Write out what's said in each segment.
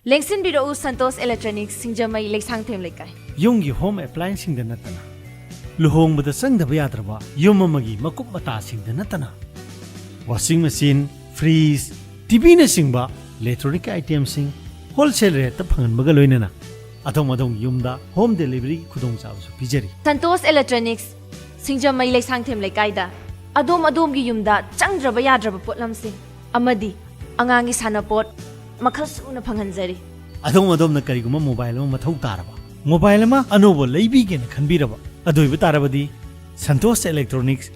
Lengsin biro Santos Electronics Singjamai Leksang Them Lekai. Yung home appliance sing na tana. Luhong bada sang da bayadraba yung mamagi makup mata sing na tana. Washing machine, freeze, TV na sing ba, electronic items sing, wholesale rate ta phangan magaloy na na. Adong yumda home delivery kudong sa su pijari. Santos Electronics Singjamai Leksang Them Lekai da. Adom gi yumda changdraba yadraba potlam sing. Amadi angangi sanapot makhal suna phanganjari. Adom na kariguma mobile ma mathau taraba. Mobile ma anobo leibi gen khanbiraba. Adoiba tarabadi Santos Electronics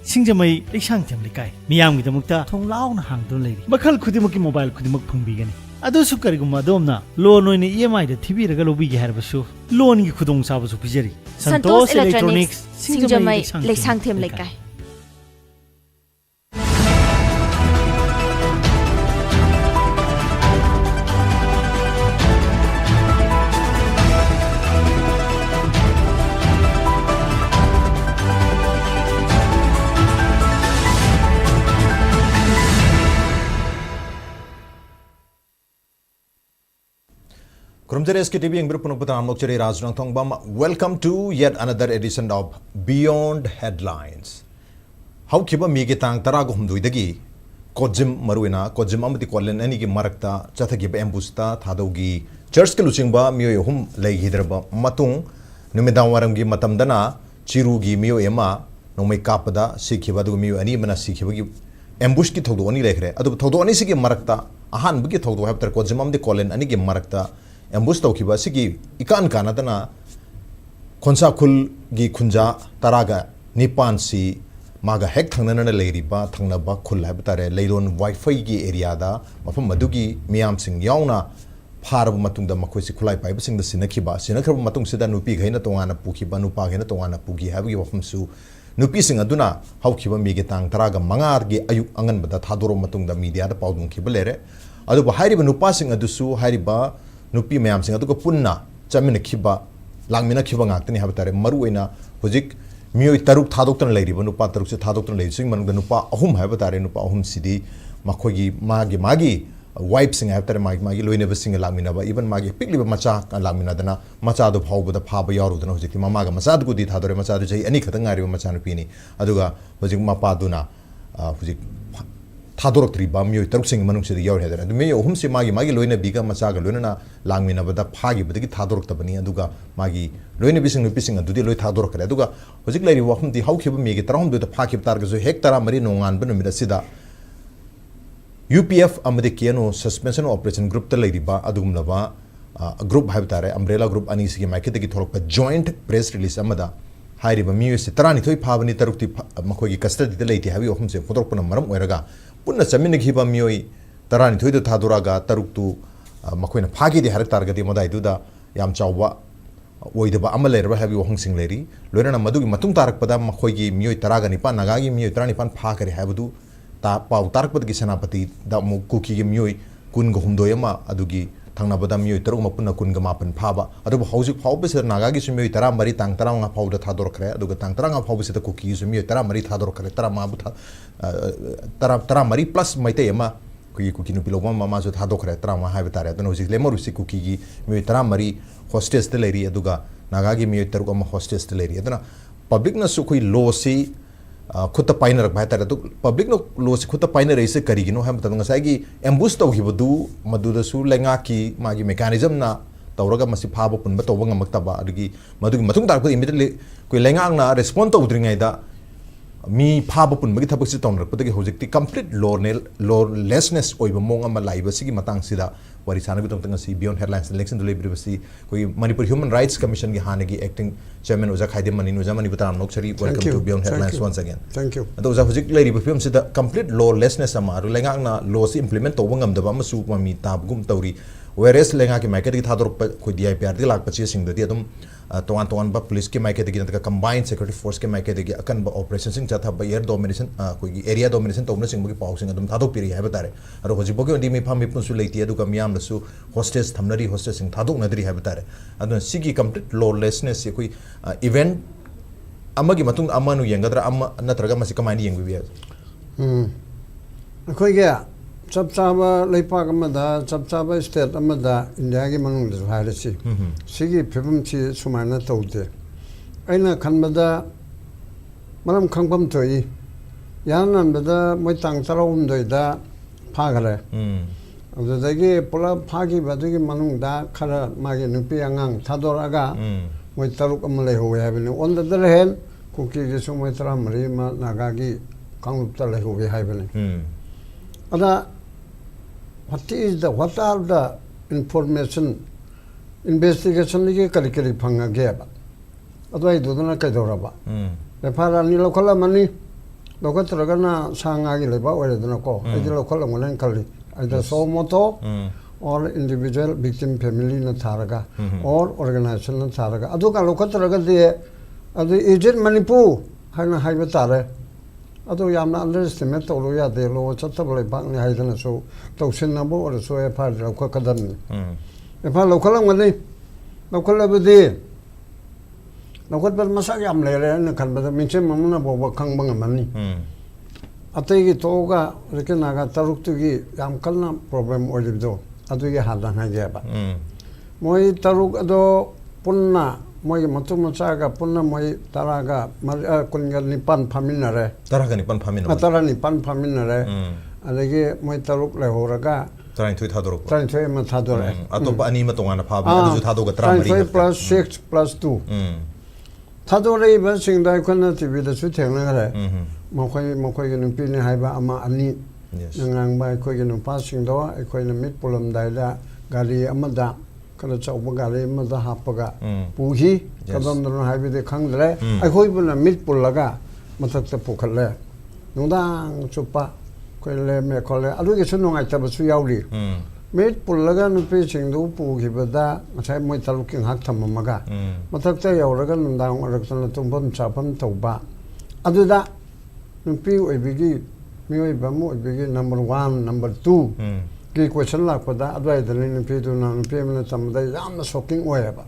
Singjamai Leksang Them Lekai. Miyam gi damukta thonglaw na hangdon leiri. Makhal khudimaki mobile khudimak phangbi Ado su kariguma adomna loan oine EMI da thibiraga lobi ge harbasu loan gi khudong sabasu pijari. Santos Electronics Singjamai Leksang Them Lekai. Kurumjare SK TV yang berpenuh Mokchari Rajnang Thongbam. Welcome to yet another edition of Beyond Headlines. How kiba migi tang tarago humduidagi kojim maruina kojim amati kwalen ani ki marakta chathagi ba embusta thadogi church ke luchingba miyo hum lei hidraba matung numidang waram gi matamdana chirugi miyo ema nomai kapada sikhiba du miyo ani mana sikhiba gi ambush ki thodo ani lekhre adu thodo ani sigi marakta ahan bugi thodo habtar kojim amdi kwalen ani ki marakta ambush tawkiba sigi ikan kanadana khonsa khul gi khunja taraga nipan si maga hek thangnana leiriba thangnaba khul habtare leiron wifi gi area da mafam madugi miyam sing yauna pharab matungda makhoisi khulai pai sing da sinakhiba sinakhab matung sida nupi ghaina tongana pukhiba nupa ghaina tongana pugi habgi wafam su nupi sing aduna hawkhiba migi tang taraga mangar gi ayuk angan bada thadoro matungda media da paudung khiba lere adu bahariba nupa sing adusu hariba nupi mayam sing aduga punna chamina khiba langmina khiba ngaktani habtare maruina hojik mioi taruk thadoktan leiriba nupa taruk se thadoktan leiri sing manungda nupa ahum habtare nupa ahum sidi makhogi magi wife sing habtare magi loineba sing langmina ba even magi pikliba macha langmina dana macha do phawba da phaba yaru dana hojik mama ga macha du di thadore macha du jai ani khatang ngari macha nupi ni aduga hojik mapa duna hojik thadorok tri ba mioi taruk sing manung se yaur hedana du meyo hum se magi loina biga macha ga loina langmina ba da phagi ba gi thadorok tabani aduga magi loina bising nupi sing adu di loi thadorok kare aduga hojik lairi wakhum di hawkhiba megi tarahum du da phakib tar ga zo hektara mari nongan ba numida sida UPF amade kiano suspension operation group ta lairi ba adugumna ba group habtare umbrella group ani sigi maikete gi thorok pa joint press release amada hairi ba miyo se tarani thoi phabani tarukti makhogi custody de leiti habi ohum se photok puna maram oiraga punna chamina khiba miyoi tarani thoi do thaduraga taruktu makhoina phagi de harak targati modai du da yam chawba oidaba amalera habi ohung sing leri loirana madugi matung tarak pada makhogi miyoi taraga ni pa nagagi miyoi tarani pan pha kare habudu ta pau tarak pada gi senapati da mu kuki gi miyoi kun go humdoyama adugi thangna bada miyoi taruk mapunna kun ga mapan phaba adu hausik phau be ser nagagi su miyoi tara mari tang tara nga phau da thador kare aduga tang tara nga phau be se ta kuki su miyoi tara mari thador kare tara ma bu tara mari plus maite yama kuki nu piloma mama zo thador kare tara ma ha betare adu hosik lemaru si kuki gi miyoi tara mari hostess de leri aduga nagagi miyoi taruk ama hostess de leri aduna public na su koi law si खुद पाइनर भाई तो public no लो से खुद पाइनर ऐसे करीगिनो हम तब ngसाई एम्बुस तौखिबदु मदुदसु लेंगा की मागी मेकानिज्म ना तौरगा मसि फाबो पुनबा तौबा ngमक्तबा अदुगी मदुगी मतुंग तारको इमिडिएटली कोई लेंगा ना रेस्पोंड तौद्रिङैदा मी फाबो पुनबगी थबकसि तौनरपदगी होजिकति कंप्लीट लॉलेसनेस ओइबा मोंग अमा लाइबसिगी मतंगसिदा वरी सानबि तंगसी बियॉन्ड हेडलाइंस इलेक्शन दुलेब्रिबसि कोई मणिपुर ह्यूमन राइट्स कमीशन की हानेगी एक्टिंग चेयरमैन ओजा खाइदे मनि नुजा मनि बतराम नोक्सरी welcome to Beyond Headlines once again thank you अदो ओजा हुजिक लेरिबा फिल्म सिदा कंप्लीट लॉलेसनेस अमा रु लेंगांगना लॉ सि इंप्लीमेंट तौबा ngमदबा अमसु ममी ताबगुम तौरी वेरेस लेंगा की माइकेट की थादोर कोई डीआईपीआर दि लाख पचे सिंग दि अदुम तोन पुलिस के माइकेट की नतका कंबाइंड सिक्योरिटी फोर्स के माइकेट की अकन ऑपरेशन सिंग चाथा एयर डोमिनेशन कोई एरिया डोमिनेशन तौबना सिंग की पाउ सिंग अदुम थादो पिरि है बतारे अरो होजि बोगे ओदि मी फाम पुनसु लेति अदुगा मियाम लसु होस्टेस थमनरी होस्टेस सिंग थादो नदरी है बतारे अदुन सिगी कंप्लीट लॉलेसनेस से कोई इवेंट अमगी मतुंग अमनु यंगदरा अम नत्रगा मसि कमाइनी यंगबि अखोइगे ꯆꯞ ꯆꯥꯕ ꯂꯩꯄꯥꯛ ꯑꯃꯗ ꯆꯞ ꯆꯥꯕ ꯁ꯭ꯇꯦꯠ ꯑꯃꯗ ꯏꯟꯗꯤꯌꯥꯒꯤ ꯃꯅꯨꯡꯗꯁꯨ ꯍꯥꯏꯔꯁꯤ ꯁꯤꯒꯤ ꯐꯤꯕꯝꯁꯤ ꯁꯨꯃꯥꯏꯅ ꯇꯧꯗꯦ ꯑꯩꯅ ꯈꯟꯕꯗ ꯃꯔꯝ ꯈꯪꯐꯝ ꯊꯣꯛꯏ ꯌꯥꯅꯕꯗ ꯃꯣꯏ ꯇꯥꯡ 18ꯗ ꯐꯥꯈꯔꯦ ꯑꯗꯨꯗꯒꯤ ꯄꯨꯂꯞ ꯐꯥꯈꯤꯕ ꯑꯗꯨꯒꯤ ꯃꯅꯨꯡꯗ ꯈꯔ ꯃꯥꯒꯤ ꯅꯨꯄꯤ ꯑꯉꯥꯡ ꯊꯥꯗꯣꯔꯛꯑꯒ ꯃꯣꯏ 3 ꯑꯃ ꯂꯩꯍꯧꯋꯦ ꯍꯥꯏꯕꯅꯤ ꯑꯣꯟ ꯗ ꯑꯗꯔ ꯍꯦꯟ ꯀꯨꯀꯤꯒꯤꯁꯨ ꯃꯣꯏ 14 ꯑꯃ ꯅꯥꯒꯥꯒꯤ ꯀꯥꯡꯂꯨꯞꯇ ꯂꯩꯍꯧꯋꯦ ꯍꯥꯏꯕꯅꯤ ꯑꯗ what are the information investigation ꯀꯔꯤ ꯀꯔꯤ ꯐꯪꯉꯒꯦꯕ ꯑꯗꯨꯋꯥꯏꯗꯨꯗꯅ ꯀꯩꯗꯧꯔꯕ FIR ꯑꯅꯤ ꯂꯧꯈꯠꯂꯝꯃꯅꯤ ꯂꯧꯈꯠꯇ꯭ꯔꯒꯅ ꯁꯥ ꯉꯥꯒꯤ ꯂꯩꯕꯥꯛ ꯑꯣꯏꯔꯦꯗꯅꯀꯣ ꯑꯩꯗꯤ ꯂꯧꯈꯠꯂꯝꯒꯅꯦꯅ ꯈꯜꯂꯤ either so moto or individual victim family na tharaga or organization na tharaga adu ka lokhatraga de adu is it Manipur haina haiba tare adu yamna underestimate to lo ya de lo chatabale bang ni haidana so tausin na bo or so FIR lokakadam ni FIR lokhalamgani lokhalabudi lokhatbar masak yam lere na khanbada minche mamna bo khangba ngamani ꯑꯇꯩꯒꯤ ꯇꯣꯛꯑꯒ ꯍꯧꯖꯤꯛꯀꯤ ꯅꯥꯒꯥ 3ꯇꯨꯒꯤ ꯌꯥꯝ ꯀꯟꯅ problem ꯑꯣꯏꯔꯤꯕꯗꯣ ꯑꯗꯨꯒꯤ ꯍꯥꯟꯅ ꯍꯥꯏꯒꯦꯕ ꯃꯣꯏ 3 ꯑꯗꯣ ꯄꯨꯟꯅ ꯃꯣꯏꯒꯤ ꯃꯇꯨ ꯃꯆꯥꯒ ꯄꯨꯟꯅ ꯃꯣꯏ 10ꯒ 19 ꯐꯝꯃꯤꯟꯅꯔꯦ 19 ꯐꯝꯃꯤꯟꯅꯔꯦ ꯑꯗꯒꯤ ꯃꯣꯏ 3 ꯂꯩꯍꯧꯔꯒ 12 ꯊꯥꯗꯣꯔꯛꯄ 12 ꯑꯃ ꯊꯥꯗꯣꯔꯛꯑꯦ ꯑꯇꯣꯞꯄ ꯑꯅꯤ ꯑꯃ ꯇꯣꯉꯥꯟꯅ ꯐꯥꯕꯅꯤ ꯑꯗꯨꯁꯨ ꯊꯥꯗꯣꯛꯒ 13 plus 6 plus 2 ꯊꯥꯗꯣꯔꯛꯏꯕꯁꯤꯡꯗ ꯑꯩꯈꯣꯏꯅ ꯇꯤꯚꯤꯗꯁꯨ ꯊꯦꯡꯅꯈ꯭ꯔꯦ ꯃꯈꯣꯏꯒꯤ ꯅꯨꯄꯤꯅꯤ ꯍꯥꯏꯕ ꯑꯃ ꯑꯅꯤ ꯉꯥꯡꯕ ꯑꯩꯈꯣꯏꯒꯤ ꯅꯨꯄꯥꯁꯤꯡꯗꯣ ꯑꯩꯈꯣꯏꯅ ꯃꯤꯠ ꯄꯨꯜꯂꯝꯗꯥꯏꯗ ꯒꯥꯔꯤ ꯑꯃꯗ ꯈꯔ ꯆꯥꯎꯕ ꯒꯥꯔꯤ ꯑꯃꯗ ꯍꯥꯞꯄꯒ ꯄꯨꯈꯤ ꯀꯗꯣꯝꯗꯅꯣ ꯍꯥꯏꯕꯗꯤ ꯈꯪꯗ꯭ꯔꯦ ꯑꯩꯈꯣꯏꯕꯨꯅ ꯃꯤꯠ ꯄꯨꯜꯂꯒ ꯃꯊꯛꯇ ꯄꯨꯈꯠꯂꯦ ꯅꯨꯡꯗꯥꯡ ꯆꯨꯞꯄ ꯑꯩꯈꯣꯏ ꯂꯦꯝꯃꯦ ꯈꯣꯠꯂꯦ ꯑꯗꯨꯒꯤꯁꯨ ꯅꯨꯡꯉꯥꯏꯇꯕꯁꯨ ꯌꯥꯎꯔꯤ ꯃꯤꯠ ꯄꯨꯜꯂꯒ ꯅꯨꯄꯤꯁꯤꯡꯗꯨ ꯄꯨꯈꯤꯕꯗ ꯉꯁꯥꯏ ꯃꯣꯏ 3ꯀꯤ ꯉꯥꯏꯍꯥꯛ ꯊꯝꯃꯝꯃꯒ ꯃꯊꯛꯇ ꯌꯧꯔꯒ ꯅꯨꯡꯗꯥꯡ ꯑꯣꯏꯔꯛꯇꯅ ꯇꯨꯝꯐꯝ ꯆꯥꯐꯝ ꯇꯧꯕ ꯑꯗꯨꯗ ꯅꯨꯄꯤ ꯑꯣꯏꯕꯒꯤ ꯃꯤꯑꯣꯏꯕ ꯑꯃ ꯑꯣꯏꯕꯒꯤ number 1 number 2 ꯒꯤ ꯀ꯭ꯋꯦꯁꯟ ꯂꯥꯛꯄꯗ ꯑꯗꯨꯋꯥꯏꯗꯅꯤ ꯅꯨꯄꯤꯗꯨꯅ ꯅꯨꯄꯤ ꯑꯃꯅ ꯇꯝꯕꯗ ꯌꯥꯝꯅ ꯁꯣꯀꯤꯡ ꯑꯣꯏꯌꯦꯕ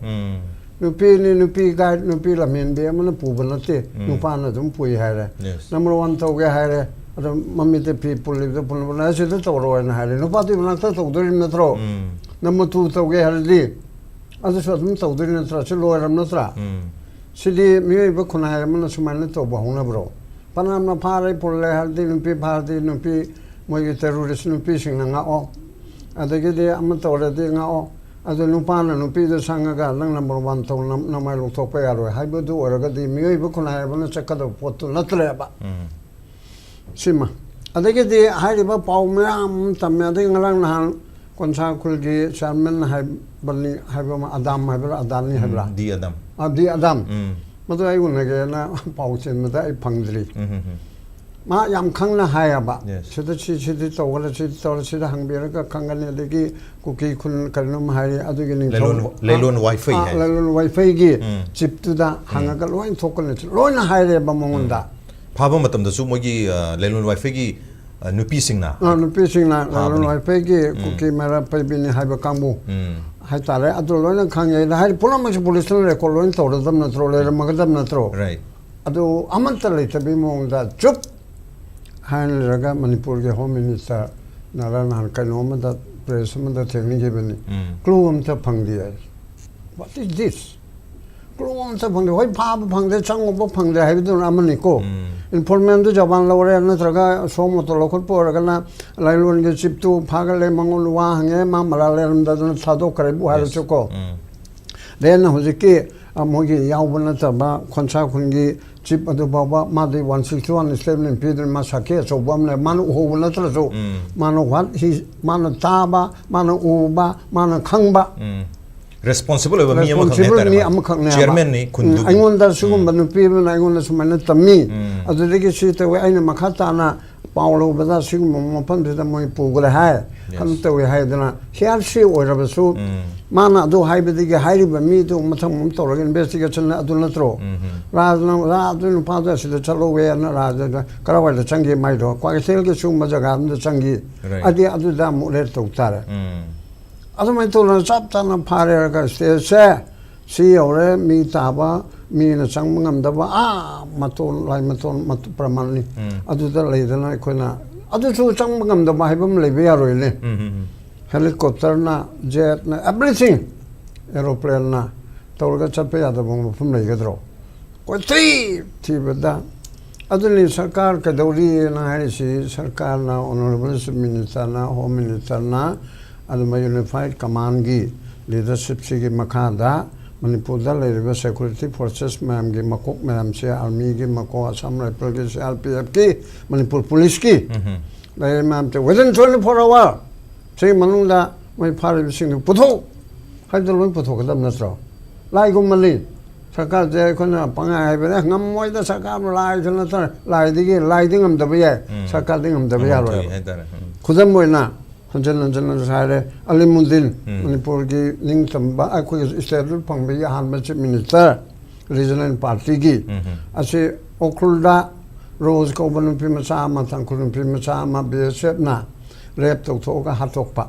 ꯅꯨꯄꯤꯅꯤ ꯅꯨꯄꯤ ꯂꯝꯍꯦꯟꯕꯤ ꯑꯃꯅ ꯄꯨꯕ ꯅꯠꯇꯦ ꯅꯨꯄꯥꯅ ꯑꯗꯨꯝ ꯄꯨꯏ ꯍꯥꯏꯔꯦ number 1 ꯇꯧꯒꯦ ꯍꯥꯏꯔꯦ ꯑꯗꯣ ꯃꯃꯤꯠꯇ ꯐꯤ ꯄꯨꯜꯂꯤꯕꯗ ꯄꯨꯜꯂꯕꯅ ꯑꯁꯤꯗ ꯇꯧꯔꯣꯏꯅ ꯍꯥꯏꯔꯦ ꯅꯨꯄꯥꯗꯨꯒꯤ ꯃꯅꯥꯛꯇ ꯇꯧꯗꯣꯔꯤ ꯅꯠꯇ꯭ꯔꯣ number 2 ꯇꯧꯒꯦ ꯍꯥꯏꯔꯗꯤ ꯑꯗꯨꯁꯨ ꯑꯗꯨꯝ ꯇꯧꯗꯣꯔꯤ ꯅꯠꯇ꯭ꯔꯥ ꯁꯤ ꯂꯣꯏꯔꯝ ꯅꯠꯇ꯭ꯔꯥ ꯁꯤꯗꯤ ꯃꯤꯑꯣꯏꯕ ꯈꯨꯟꯅꯥꯏ ꯑꯃꯅ ꯁꯨꯃꯥꯏꯅ ꯇꯧꯕ ꯍꯧꯅꯕ꯭ꯔꯣ ꯄꯅꯥꯝꯅ ꯐꯥꯔꯦ ꯄꯨꯜꯂꯦ ꯍꯥꯏꯔꯗꯤ ꯅꯨꯄꯤ ꯐꯥꯔꯗꯤ ꯅꯨꯄꯤ ꯃꯣꯏꯒꯤ ꯇꯦꯔꯣꯔꯤꯁ ꯅꯨꯄꯤꯁꯤꯡꯅ ꯉꯥꯛꯑꯣ ꯑꯗꯒꯤꯗꯤ ꯑꯃ ꯇꯧꯔꯗꯤ ꯉꯥꯛꯑꯣ ꯑꯗꯨ ꯅꯨꯄꯥꯅ ꯅꯨꯄꯤꯗ ꯁꯪꯉꯒ ꯅꯪ number 1 ꯇꯧ ꯅꯃꯥꯏ ꯂꯧꯊꯣꯛꯄ ꯌꯥꯔꯣꯏ ꯍꯥꯏꯕꯗꯨ ꯑꯣꯏꯔꯒꯗꯤ ꯃꯤꯑꯣꯏꯕ ꯈꯨꯟꯅꯥꯏ ꯑꯃꯅ ꯆꯠꯀꯗꯕ ꯄꯣꯠꯇꯨ ꯅꯠꯇ꯭ꯔꯦꯕ ꯁꯤꯃ ꯑꯗꯒꯤꯗꯤ ꯍꯥꯏꯔꯤꯕ ꯄꯥꯎ ꯃꯌꯥꯝ ꯇꯝꯃꯦ ꯑꯗꯒꯤ ꯉꯔꯥꯡ ꯅꯍꯥꯟ ꯀꯣꯟꯁꯥ ꯈꯨꯜꯒꯤ ꯆꯤꯌꯔꯃꯦꯟ ꯍꯥꯏꯕꯅꯤ ꯍꯥꯏꯕ ꯑꯃ ꯑꯗꯥꯝ ꯍꯥꯏꯕ꯭ꯔꯥ ꯑꯗꯥꯅꯤ ꯍꯥꯏꯕ꯭ꯔꯥ ꯗꯤ ꯑꯗꯥꯝ ꯃꯗꯨ ꯑꯩ ꯎꯅꯒꯦꯅ ꯄꯥꯎ ꯆꯦꯟꯕꯗ ꯑꯩ ꯐꯪꯗ꯭ꯔꯤ ꯃꯥ ꯌꯥꯝ ꯈꯪꯅ ꯍꯥꯏꯌꯦꯕ ꯁꯤꯗ ꯁꯤꯗꯤ ꯇꯧꯒꯅ ꯁꯤꯗꯤ ꯇꯧꯔ ꯁꯤꯗ ꯍꯪꯕꯤꯔꯒ ꯈꯪꯒꯅꯤ ꯑꯗꯒꯤ ꯀꯨꯀꯤ ꯈꯨꯟ ꯀꯔꯤꯅꯣꯝ ꯍꯥꯏꯔꯤ ꯑꯗꯨꯒꯤ ꯂꯩꯂꯣꯟ ꯋꯥꯏꯐꯩꯒꯤ ꯆꯤꯞꯇꯨꯗ ꯍꯪꯉꯒ ꯂꯣꯏꯅ ꯊꯣꯛꯀꯅꯤ ꯂꯣꯏꯅ ꯍꯥꯏꯔꯦꯕ ꯃꯉꯣꯟꯗ ꯐꯥꯕ ꯃꯇꯝꯗꯁꯨ ꯃꯣꯏꯒꯤ ꯂꯩꯂꯣꯟ ꯋꯥꯏꯐꯩꯒꯤ ꯅꯨꯄꯤꯁꯤꯡꯅ ꯂꯩꯂꯣꯟ ꯋꯥꯏꯐꯩꯒꯤ ꯀꯨꯀꯤ ꯃꯔꯥ ꯄꯩꯕꯤꯅꯤ ꯍꯥꯏꯕ ꯀꯥꯡꯕꯨ ꯍꯥꯏꯇꯥꯔꯦ ꯑꯗꯨ ꯂꯣꯏꯅ ꯈꯪꯉꯦ ꯍꯥꯏꯗꯤ ꯄꯨꯝꯅꯃꯛꯁꯨ ꯄꯨꯂꯤꯁꯅ ꯔꯦꯀꯣꯔꯠ ꯂꯣꯏꯅ ꯇꯧꯔꯗꯕ ꯅꯠꯇ꯭ꯔꯣ ꯂꯩꯔꯝꯃꯒꯗꯕ ꯅꯠꯇ꯭ꯔꯣ ꯑꯗꯨ ꯑꯃꯠꯇ ꯂꯩꯇꯕꯒꯤ ꯃꯑꯣꯡꯗ ꯆꯨꯞ ꯍꯥꯏꯅ ꯂꯩꯔꯒ ꯃꯅꯤꯄꯨꯔꯒꯤ ꯍꯣꯝ ꯃꯤꯅꯤꯁꯇꯔ ꯅꯍꯥꯟ ꯀꯩꯅꯣ ꯑꯃꯗ ꯄ꯭ꯔꯦꯁ ꯑꯃꯗ ꯊꯦꯡꯅꯈꯤꯕꯅꯤ ꯀ꯭ꯂꯨ ꯑꯃꯇ ꯐꯪꯗꯦ ꯍꯥꯏ ꯋꯥꯠ ꯏꯁ ꯗꯤꯁ ꯀ꯭ꯂꯨ ꯑꯃꯇ ꯐꯪꯗꯦ ꯍꯣꯏ ꯐꯥꯕ ꯐꯪꯗꯦ ꯆꯪꯉꯨꯕ ꯐꯪꯗꯦ ꯍꯥꯏꯕꯗꯨꯅ ꯑꯃꯅꯤꯀꯣ ꯏꯟꯐꯣꯔꯃꯦꯟꯗꯨ ꯖꯕꯥꯟ ꯂꯧꯔꯦ ꯅꯠꯇ꯭ꯔꯒ ꯁꯣꯝ ꯃꯇꯣ ꯂꯧꯈꯠꯄ ꯑꯣꯏꯔꯒꯅ ꯂꯩꯂꯣꯟꯒꯤ ꯆꯤꯞꯇꯨ ꯐꯥꯒꯠꯂꯦ ꯃꯉꯣꯟꯗ ꯋꯥ ꯍꯪꯉꯦ ꯃꯥ ꯃꯔꯥ ꯂꯩꯔꯝꯗꯗꯅ ꯊꯥꯗꯣꯛꯈ꯭ꯔꯦꯕꯨ ꯍꯥꯏꯔꯁꯨꯀꯣ ꯗꯦꯟ ꯍꯧꯖꯤꯛꯀꯤ ꯃꯣꯏꯒꯤ ꯌꯥꯎꯕ ꯅꯠꯇꯕ ꯈꯣꯟꯁꯥ ꯈꯨꯟꯒꯤ ꯆꯤꯞ ꯑꯗꯨ ꯐꯥꯎꯕ ꯃꯥꯗꯤ 161 ꯁ꯭ꯇꯦꯠꯃꯦꯟ ꯄꯤꯗꯨꯅ ꯃꯥ ꯁꯥꯈꯤ ꯑꯆꯧꯕ ꯑꯃ ꯂꯩ ꯃꯥꯅ ꯎꯍꯧꯕ ꯅꯠꯇ꯭ꯔꯁꯨ ꯃꯥꯅ ꯇꯥꯕ ꯃꯥꯅ ꯎꯕ ꯃꯥꯅ ꯈꯪꯕ responsible over me amakhagne chairman ni khundu aingonda sugumba nupi na aingonda sumana tammi adudagi sita we aina makhata na paulo bada sigum mapam da moi pugula hai kan to we hai dana hiar si oiraba su mana adu hai bidigi hairiba mi do matham tawra investigation na adu natro rajna adu pa da sida chalo we na raja karawai da changi mai do kwa sel ke su ma jaga da changi adi adu da mu le to tare ꯑꯗꯨꯃꯥꯏꯅ ꯇꯧꯅ ꯆꯞ ꯆꯥꯅ ꯐꯥꯔꯦꯔꯒ ꯁ꯭ꯇꯦꯠꯁꯦ ꯁꯤ ꯌꯧꯔꯦ ꯃꯤ ꯇꯥꯕ ꯃꯤꯅ ꯆꯪꯕ ꯉꯝꯗꯕ ꯃꯇꯣꯟ ꯂꯥꯏ ꯃꯇꯣꯟ ꯄ꯭ꯔꯃꯥꯟꯅꯤ ꯑꯗꯨꯗ ꯂꯩꯗꯅ ꯑꯩꯈꯣꯏꯅ ꯑꯗꯨꯁꯨ ꯆꯪꯕ ꯉꯝꯗꯕ ꯍꯥꯏꯕ ꯑꯃ ꯂꯩꯕ ꯌꯥꯔꯣꯏꯅꯦ ꯍꯦꯂꯤꯀꯣꯞꯇꯔꯅ ꯖꯦꯠꯅ ꯑꯦꯕ꯭ꯔꯤꯊꯤꯡ ꯑꯦꯔꯣꯄ꯭ꯂꯦꯟꯅ ꯇꯧꯔꯒ ꯆꯠꯄ ꯌꯥꯗꯕ ꯃꯐꯝ ꯂꯩꯒꯗ꯭ꯔꯣ ꯀꯣꯏꯊꯤ ꯊꯤꯕꯗ ꯑꯗꯨꯅꯤ ꯁꯔꯀꯥꯔ ꯀꯩꯗꯧꯔꯤꯅ ꯍꯥꯏꯔꯤꯁꯤ ꯁꯔꯀꯥꯔꯅ ꯑꯣꯅꯔꯦꯕꯜ ꯆꯤꯐ ꯃꯤꯅꯤꯁꯇꯔꯅ ꯍꯣꯝ ꯃꯤꯅꯤꯁꯇꯔꯅ ꯑꯗꯨꯃ ꯌꯨꯅꯤꯐꯥꯏꯠ ꯀꯃꯥꯟꯒꯤ ꯂꯤꯗꯔꯁꯤꯞꯁꯤꯒꯤ ꯃꯈꯥꯗ ꯃꯅꯤꯄꯨꯔꯗ ꯂꯩꯔꯤꯕ ꯁꯦꯀꯨꯔꯤꯇꯤ ꯐꯣꯔꯁꯦꯁ ꯃꯌꯥꯝꯒꯤ ꯃꯀꯣꯛ ꯃꯌꯥꯝꯁꯦ ꯑꯥꯔꯃꯤꯒꯤ ꯃꯀꯣꯛ ꯑꯁꯥꯝ ꯔꯥꯏꯐꯜꯒꯤ CRPFꯀꯤ ꯃꯅꯤꯄꯨꯔ ꯄꯨꯂꯤꯁꯀꯤ ꯂꯩꯔꯤꯕ ꯃꯌꯥꯝꯁꯦ ꯋꯤꯗꯤꯟ 24 ꯑꯋꯥꯔ ꯁꯤꯒꯤ ꯃꯅꯨꯡꯗ ꯃꯣꯏ ꯐꯥꯔꯤꯕꯁꯤꯡꯗꯨ ꯄꯨꯊꯣꯛ ꯍꯥꯏꯕꯗꯣ ꯂꯣꯏ ꯄꯨꯊꯣꯛꯀꯗꯕ ꯅꯠꯇ꯭ꯔꯣ ꯂꯥꯏꯒꯨꯝꯕꯅꯤ ꯁꯔꯀꯥꯔꯁꯦ ꯑꯩꯈꯣꯏꯅ ꯄꯪꯉꯥꯏ ꯍꯥꯏꯕꯅꯦ ꯉꯝꯃꯣꯏꯗ ꯁꯔꯀꯥꯔꯅ ꯂꯥꯏꯁꯨ ꯅꯠꯇ꯭ꯔꯦ ꯂꯥꯏꯗꯤ ꯉꯝꯗꯕ ꯌꯥꯏ ꯁꯔꯀꯥꯔꯗꯤ ꯉꯝꯗꯕ ꯌꯥꯔꯣꯏ ꯈꯨꯗꯝ ꯑꯣꯏꯅ ꯍꯟꯖꯤꯟ ꯍꯟꯖꯤꯟꯅꯁꯨ ꯍꯥꯏꯔꯦ ꯑꯂꯤꯃꯨꯗꯤꯟ ꯃꯅꯤꯄꯨꯔꯒꯤ ꯅꯤꯡꯇꯝꯕ ꯑꯩꯈꯣꯏꯒꯤ ꯏꯁꯇꯦꯠꯇ ꯐꯪꯕꯒꯤ ꯑꯍꯥꯟꯕ ꯆꯤꯐ ꯃꯤꯅꯤꯁꯇꯔ ꯔꯤꯖꯅꯦꯜ ꯄꯥꯔꯇꯤꯒꯤ ꯑꯁꯤ ꯎꯈ꯭ꯔꯨꯜꯗ ꯔꯣꯖ ꯀꯧꯕ ꯅꯨꯄꯤ ꯃꯆꯥ ꯑꯃ ꯇꯥꯡꯈꯨꯜ ꯅꯨꯄꯤ ꯃꯆꯥ ꯑꯃ BSFꯅ ꯔꯦꯞ ꯇꯧꯊꯣꯛꯑꯒ ꯍꯥꯠꯇꯣꯛꯄ